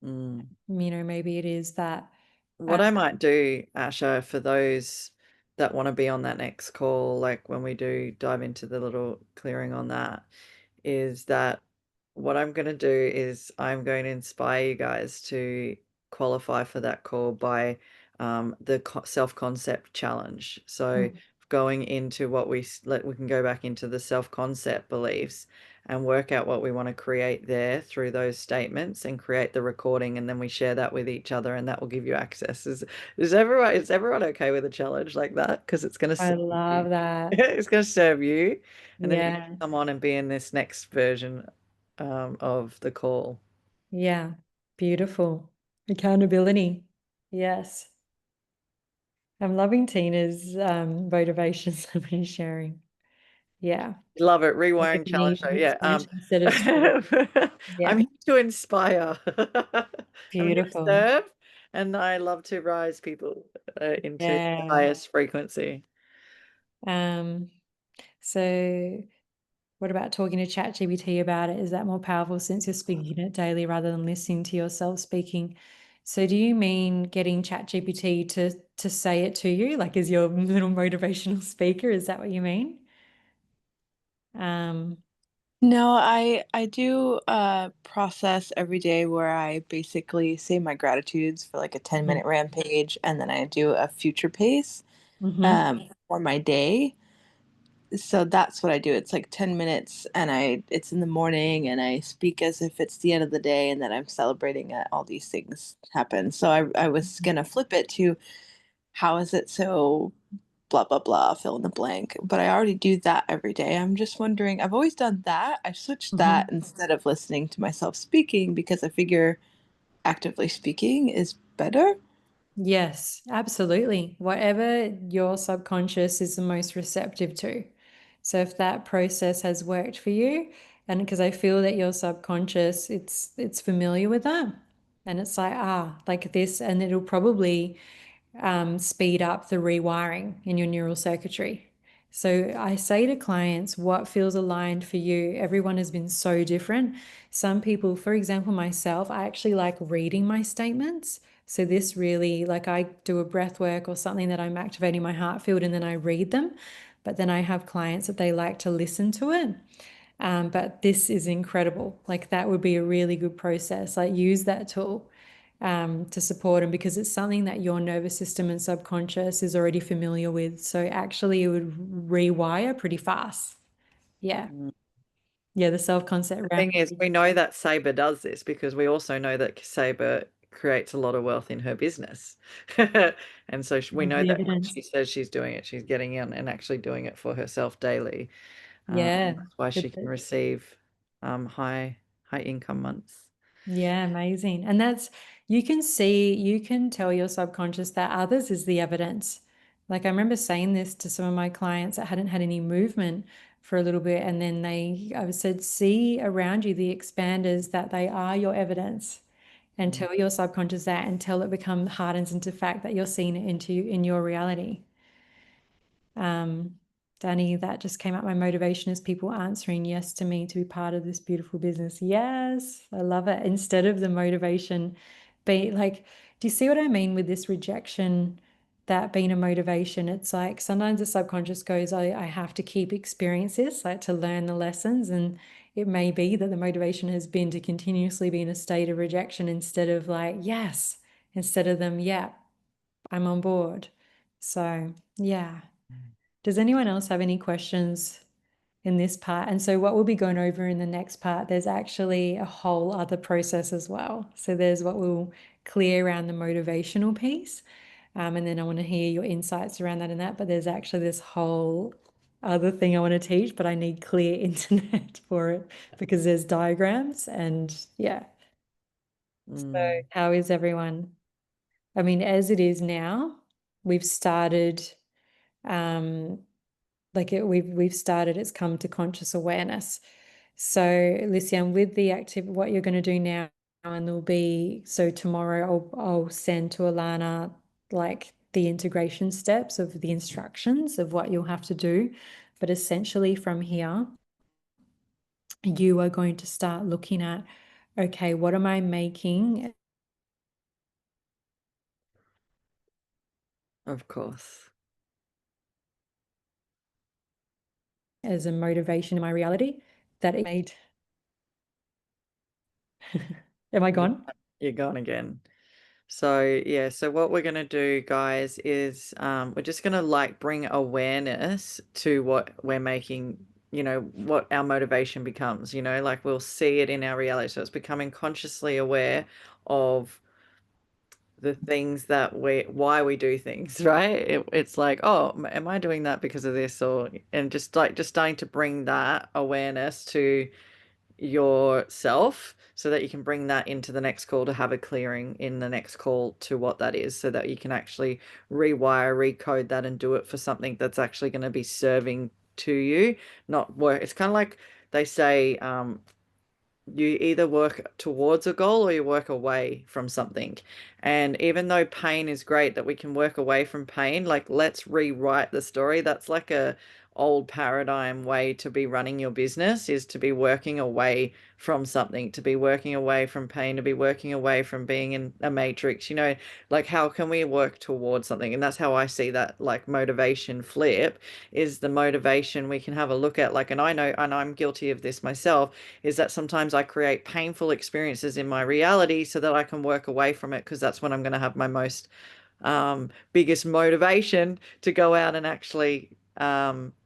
Mm. Maybe it is that. What I might do, Asha, for those that want to be on that next call, like when we do dive into the little clearing on that, is that what I'm going to do is I'm going to inspire you guys to qualify for that call by the self-concept challenge. So going into we can go back into the self-concept beliefs and work out what we want to create there through those statements and create the recording, and then we share that with each other, and that will give you access. Is everyone okay with a challenge like that? Because it's going to I serve you. love that. It's going to serve you, and then you Yeah. can come on and be in this next version of the call. Yeah. Beautiful. Accountability. Yes. I'm loving Tina's motivations that she's sharing. Yeah. Love it. Like Rewiring an challenge. So easy yeah, expansion instead of stress. I'm Yeah. here to inspire. I'm here to Beautiful. serve, and I love to rise people into the Yeah. highest frequency. Um, so what about talking to ChatGPT about it? Is that more powerful since you're speaking it daily rather than listening to yourself speaking? So do you mean getting ChatGPT to say it to you, like as your little motivational speaker? Is that what you mean? Um, No, I do a process every day where I basically say my gratitudes for like a 10-minute rampage, and then I do a future pace mhm. for my day. So that's what I do. It's like 10 minutes, and it's in the morning, and I speak as if it's the end of the day and that I'm celebrating that all these things happen. So I was gonna flip it to how is it so blah blah blah, fill in the blank. But I already do that every day. I'm just wondering, I've always done that. I switched that Mhm. instead of listening to myself speaking because I figure actively speaking is better. Yes, absolutely. Whatever your subconscious is the most receptive to. So if that process has worked for you, and because I feel that your subconscious, it's familiar with that. And it's like, like this, and it'll probably speed up the rewiring in your neural circuitry. So I say to clients, what feels aligned for you? Everyone has been so different. Some people, for example, myself, I actually like reading my statements. So this really, like I do a breath work or something that I'm activating my heart field and then I read them. But then I have clients that they like to listen to it. But this is incredible. Like that would be a really good process. Like use that tool to support them because it's something that your nervous system and subconscious is already familiar with. So actually, it would rewire pretty fast. Yeah. Mm. Yeah. The self-concept The round. thing is, we know that Saber does this because we also know that Saber creates a lot of wealth in her business. And so we know The that when evidence. she says she's doing it, she's getting in and actually doing it for herself daily. Yeah. That's why she can receive high income months. Yeah, amazing. And that's, you can see, you can tell your subconscious that others is the evidence. Like I remember saying this to some of my clients that hadn't had any movement for a little bit, and then I said, see around you the expanders that they are your evidence, and tell your subconscious that until it becomes hardens into fact that you're seeing it in your reality. Danny, that just came up. My motivation is people answering yes to me to be part of this beautiful business. Yes, I love it. Instead of the motivation be like, do you see what I mean with this rejection, that being a motivation? It's like sometimes the subconscious goes, I have to keep experience this, like to learn the lessons. And it may be that the motivation has been to continuously be in a state of rejection instead of like, yes, instead of them, yeah, I'm on board. So yeah. Does anyone else have any questions in this part? And so what we'll be going over in the next part, there's actually a whole other process as well. So there's what we'll clear around the motivational piece. And then I want to hear your insights around that and that. But there's actually this whole other thing I want to teach, but I need clear internet for it because there's diagrams and yeah. So how is everyone? I mean, as it is now, we've started we've started, it's come to conscious awareness. So Lucian, with the what you're going to do now, and there'll be, so tomorrow I'll send to Alana like the integration steps of the instructions of what you'll have to do. But essentially from here, you are going to start looking at, okay, what am I making Of course. as a motivation in my reality that it made. Am I gone? You're gone again. So yeah, so what we're gonna do, guys, is we're just gonna like bring awareness to what we're making you know, what our motivation becomes, you know, like we'll see it in our reality. So it's becoming consciously aware of the things that why we do things, right? It's like, oh, am I doing that because of this? Or, and just starting to bring that awareness to yourself so that you can bring that into the next call, to have a clearing in the next call to what that is, so that you can actually rewire, recode that and do it for something that's actually going to be serving to you, not work. It's kind of like they say, you either work towards a goal or you work away from something. And even though pain is great, that we can work away from pain, like let's rewrite the story. That's like a old paradigm way to be running your business, is to be working away from something, to be working away from pain, to be working away from being in a matrix, you know, like how can we work towards something? And that's how I see that, like motivation flip is the motivation we can have a look at. Like, and I know, and I'm guilty of this myself, is that sometimes I create painful experiences in my reality so that I can work away from it, because that's when I'm going to have my most biggest motivation to go out and actually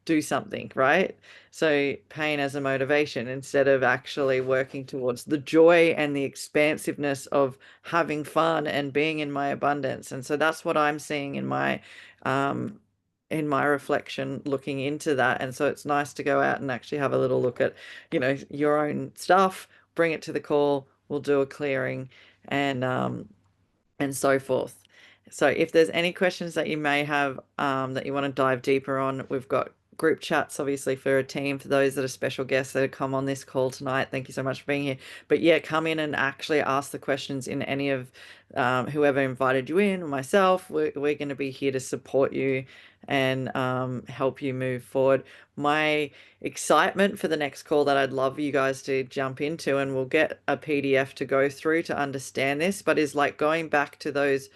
do something, right? So pain as a motivation instead of actually working towards the joy and the expansiveness of having fun and being in my abundance. And so that's what I'm seeing in my reflection, looking into that. And so it's nice to go out and actually have a little look at, you know, your own stuff, bring it to the call, we'll do a clearing, and so forth. So if there's any questions that you may have that you want to dive deeper on, we've got group chats, obviously, for a team, for those that are special guests that have come on this call tonight. Thank you so much for being here. But yeah, come in and actually ask the questions in any of whoever invited you in, or myself. We're going to be here to support you and help you move forward. My excitement for the next call that I'd love you guys to jump into, and we'll get a PDF to go through to understand this, but is like going back to those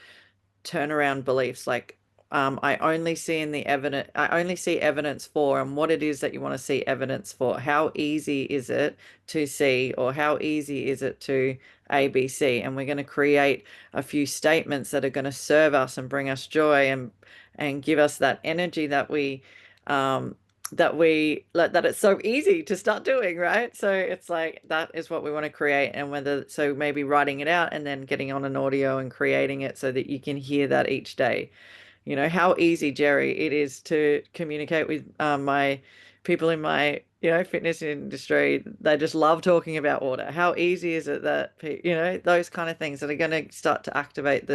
turnaround beliefs, like I only see evidence for, and what it is that you want to see evidence for. How easy is it to see, or how easy is it to ABC? And we're going to create a few statements that are going to serve us and bring us joy, and give us that energy that we that it's so easy to start doing, right? So it's like, that is what we want to create. And so maybe writing it out and then getting on an audio and creating it so that you can hear that each day. You know how easy, Jerry, it is to communicate with my people in my, you know, fitness industry. They just love talking about water. How easy is it that, you know, those kind of things that are going to start to activate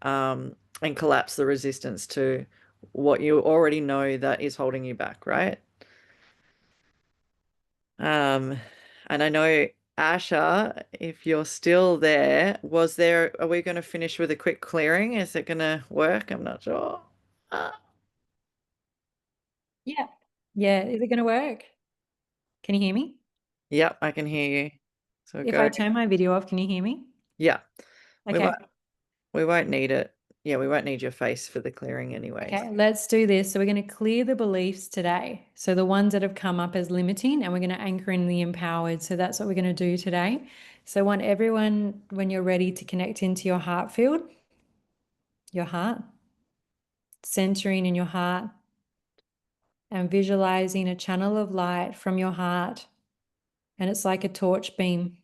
and collapse the resistance to what you already know that is holding you back, right? And I know, Asha, if you're still there, are we going to finish with a quick clearing? Is it going to work? I'm not sure. Yeah. Yeah. Is it going to work? Can you hear me? Yep, I can hear you. So If go. I turn my video off, can you hear me? Yeah, we Okay. won't need it. Yeah, we won't need your face for the clearing anyways. Okay, let's do this. So we're going to clear the beliefs today. So the ones that have come up as limiting, and we're going to anchor in the empowered. So that's what we're going to do today. So I want everyone, when you're ready, to connect into your heart field, your heart, centering in your heart, and visualizing a channel of light from your heart. And it's like a torch beam,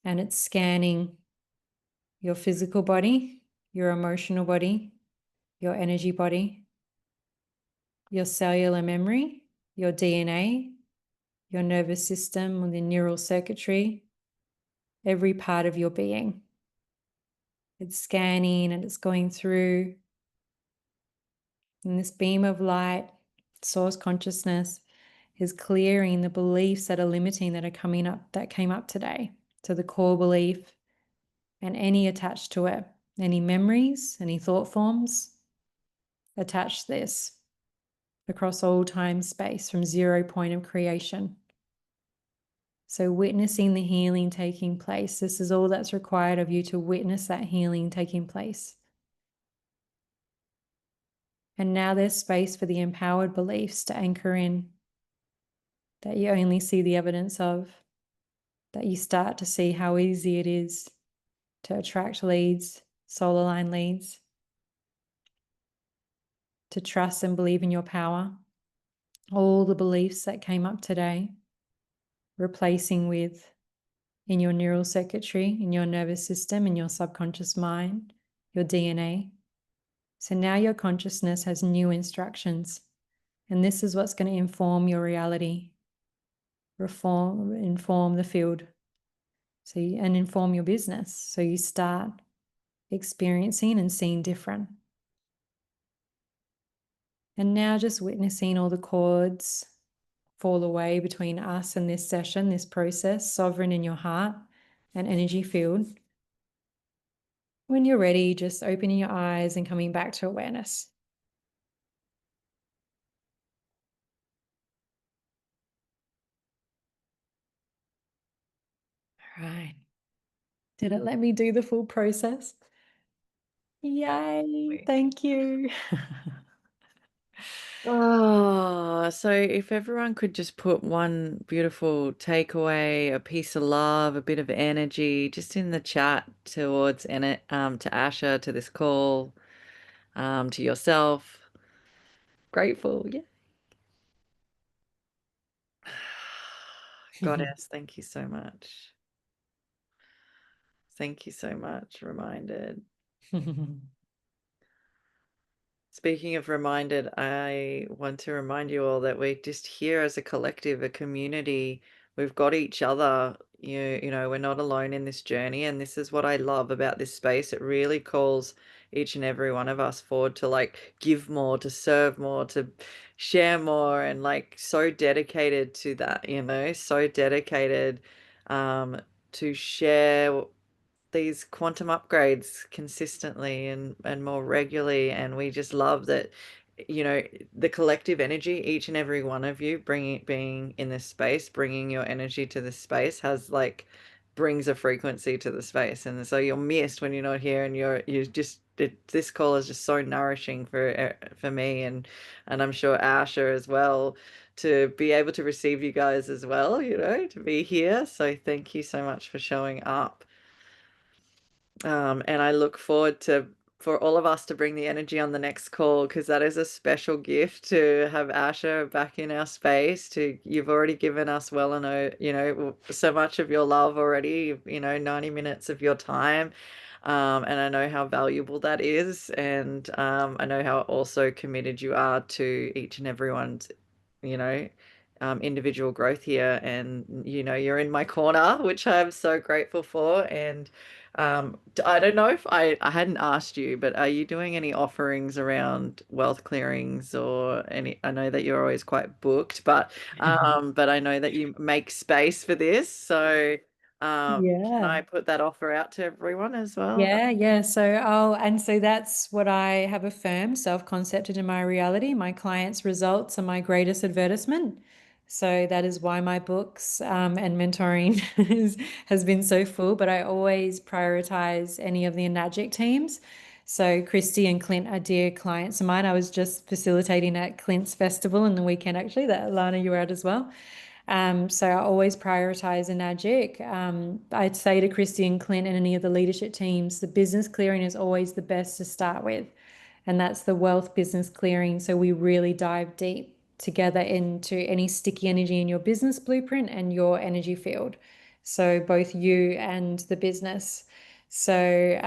and it's scanning your physical body, your emotional body, your energy body, your cellular memory, your DNA, your nervous system, or the neural circuitry, every part of your being. It's scanning and it's going through. And this beam of light, source consciousness, is clearing the beliefs that are limiting, that are coming up, that came up today. So the core belief and any attached to it, any memories, any thought forms, attach this across all time, space, from 0 point of creation. So witnessing the healing taking place. This is all that's required of you, to witness that healing taking place. And now there's space for the empowered beliefs to anchor in, that you only see the evidence of, that you start to see how easy it is to attract leads, solar line leads, to trust and believe in your power, all the beliefs that came up today, replacing with in your neural circuitry, in your nervous system, in your subconscious mind, your DNA. So now your consciousness has new instructions, and this is what's going to inform your reality, inform the field, and inform your business. So you start experiencing and seeing different. And now just witnessing all the cords fall away between us and this session, this process, sovereign in your heart and energy field. When you're ready, just opening your eyes and coming back to awareness. All right. Did it let me do the full process? Yay, thank you. Oh, so if everyone could just put one beautiful takeaway, a piece of love, a bit of energy, just in the chat towards to Asha, to this call, to yourself. Grateful, yeah. Goddess, thank you so much. Thank you so much. Reminded. Speaking of reminded, I want to remind you all that we're just here as a collective, a community. We've got each other. You know, we're not alone in this journey. And this is what I love about this space. It really calls each and every one of us forward to like give more, to serve more, to share more, and like so dedicated to that, you know, so dedicated to share these quantum upgrades consistently and more regularly. And we just love that, you know, the collective energy, each and every one of you being in this space, bringing your energy to this space, has like brings a frequency to the space. And so you're missed when you're not here, and you just this call is just so nourishing for me, and I'm sure Asha as well, to be able to receive you guys as well, you know, to be here. So thank you so much for showing up. And I look forward to for all of us to bring the energy on the next call, because that is a special gift to have Asha back in our space. You've already given us well and you know, so much of your love already, you know, 90 minutes of your time. And I know how valuable that is, and I know how also committed you are to each and everyone's, you know, individual growth here. And you know, you're in my corner, which I'm so grateful for. And I don't know if I hadn't asked you, but are you doing any offerings around wealth clearings or any? I know that you're always quite booked, but I know that you make space for this. So can I Yeah. put that offer out to everyone as well? Yeah. So that's what I have affirmed, self-concepted in my reality. My clients' results are my greatest advertisement. So that is why my books and mentoring has been so full. But I always prioritize any of the Enagic teams. So Christy and Clint are dear clients of mine. I was just facilitating at Clint's festival in the weekend, actually, that Alana, you were at as well. So I always prioritize Enagic. I'd say to Christy and Clint and any of the leadership teams, the business clearing is always the best to start with. And that's the wealth business clearing. So we really dive deep together into any sticky energy in your business blueprint and your energy field. So both you and the business. So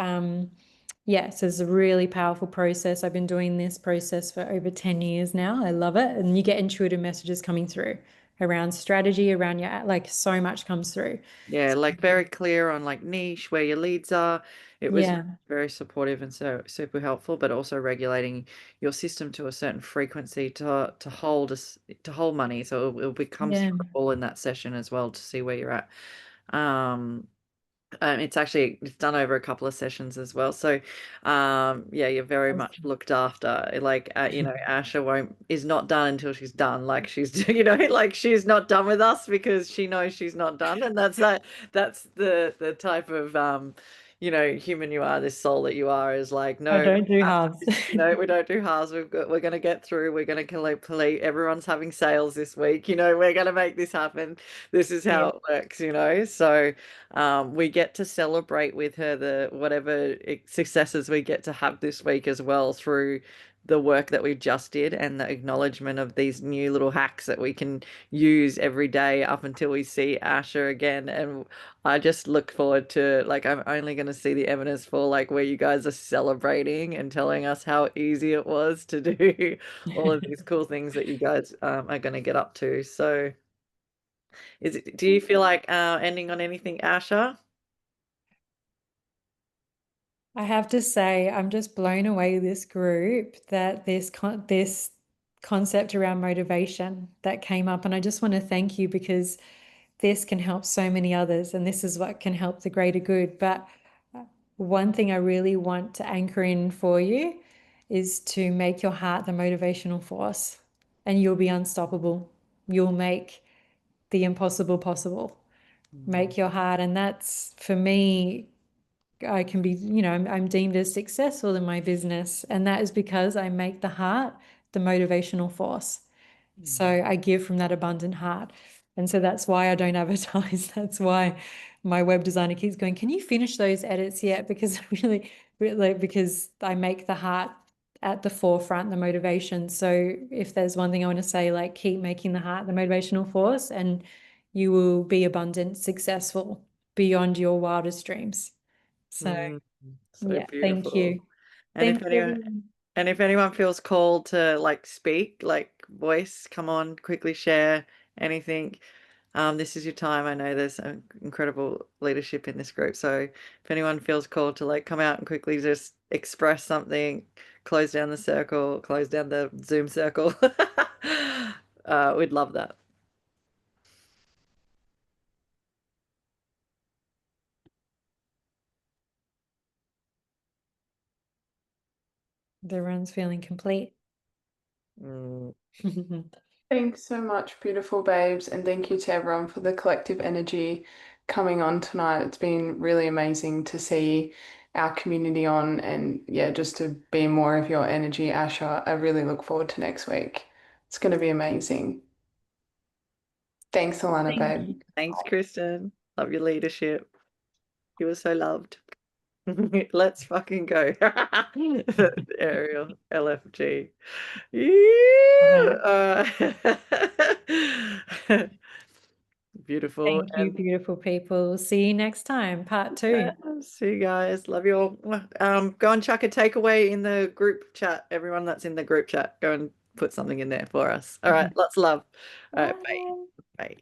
yes, it's a really powerful process. I've been doing this process for over 10 years now. I love it. And you get intuitive messages coming through around strategy, around your, like so much comes through. Yeah, like very clear on like niche, where your leads are. It was Yeah. very supportive and so super helpful, but also regulating your system to a certain frequency to hold us to hold money. So it'll become Yeah. all in that session as well, to see where you're at. Um, it's done over a couple of sessions as well. So, yeah, you're very much looked after. Like, you know, Asha won't is not done until she's done. Like she's, you know, like she's not done with us because she knows she's not done, and that's the type of you know, human you are. This soul that you are is like, I no, don't do halves. you know, we don't do halves. We're going to get through. We're going to collect. Everyone's having sales this week. You know, we're going to make this happen. This is how Yeah. it works. You know, so we get to celebrate with her the whatever successes we get to have this week as well, through the work that we just did and the acknowledgement of these new little hacks that we can use every day up until we see Asher again. And I just look forward to, like, I'm only going to see the evidence for like where you guys are celebrating and telling us how easy it was to do all of these cool things that you guys are going to get up to. So do you feel like ending on anything, Asher? I have to say, I'm just blown away with this group that this concept around motivation that came up, and I just want to thank you because this can help so many others, and this is what can help the greater good. But one thing I really want to anchor in for you is to make your heart the motivational force, and you'll be unstoppable. You'll make the impossible possible. Make your heart, and that's for me. I can be, I'm deemed as successful in my business, and that is because I make the heart the motivational force. So I give from that abundant heart. And so that's why I don't advertise. That's why my web designer keeps going, can you finish those edits yet? Because really, because I make the heart at the forefront, the motivation. So if there's one thing I want to say, like, keep making the heart the motivational force, and you will be abundant, successful beyond your wildest dreams. So So yeah, thank beautiful. you. And if Thank anyone you. and if anyone feels called to like speak, like voice, come on, quickly share anything. This is your time. I know there's incredible leadership in this group. So if anyone feels called to like come out and quickly just express something, close down the circle, close down the Zoom circle, we'd love that. The run's feeling complete. Mm. Thanks so much, beautiful babes, and thank you to everyone for the collective energy coming on tonight. It's been really amazing to see our community on, and yeah, just to be more of your energy, Asha. I really look forward to next week. It's going to be amazing. Thanks, Alana, babe. Thanks, Kristen. Love your leadership. You were so loved. Let's fucking go. Ariel, LFG. Yeah. Beautiful. Thank you, beautiful people. See you next time, part 2. See you guys. Love you all. Go and chuck a takeaway in the group chat. Everyone that's in the group chat, go and put something in there for us. All right. Lots of love. All right. Bye. Bye.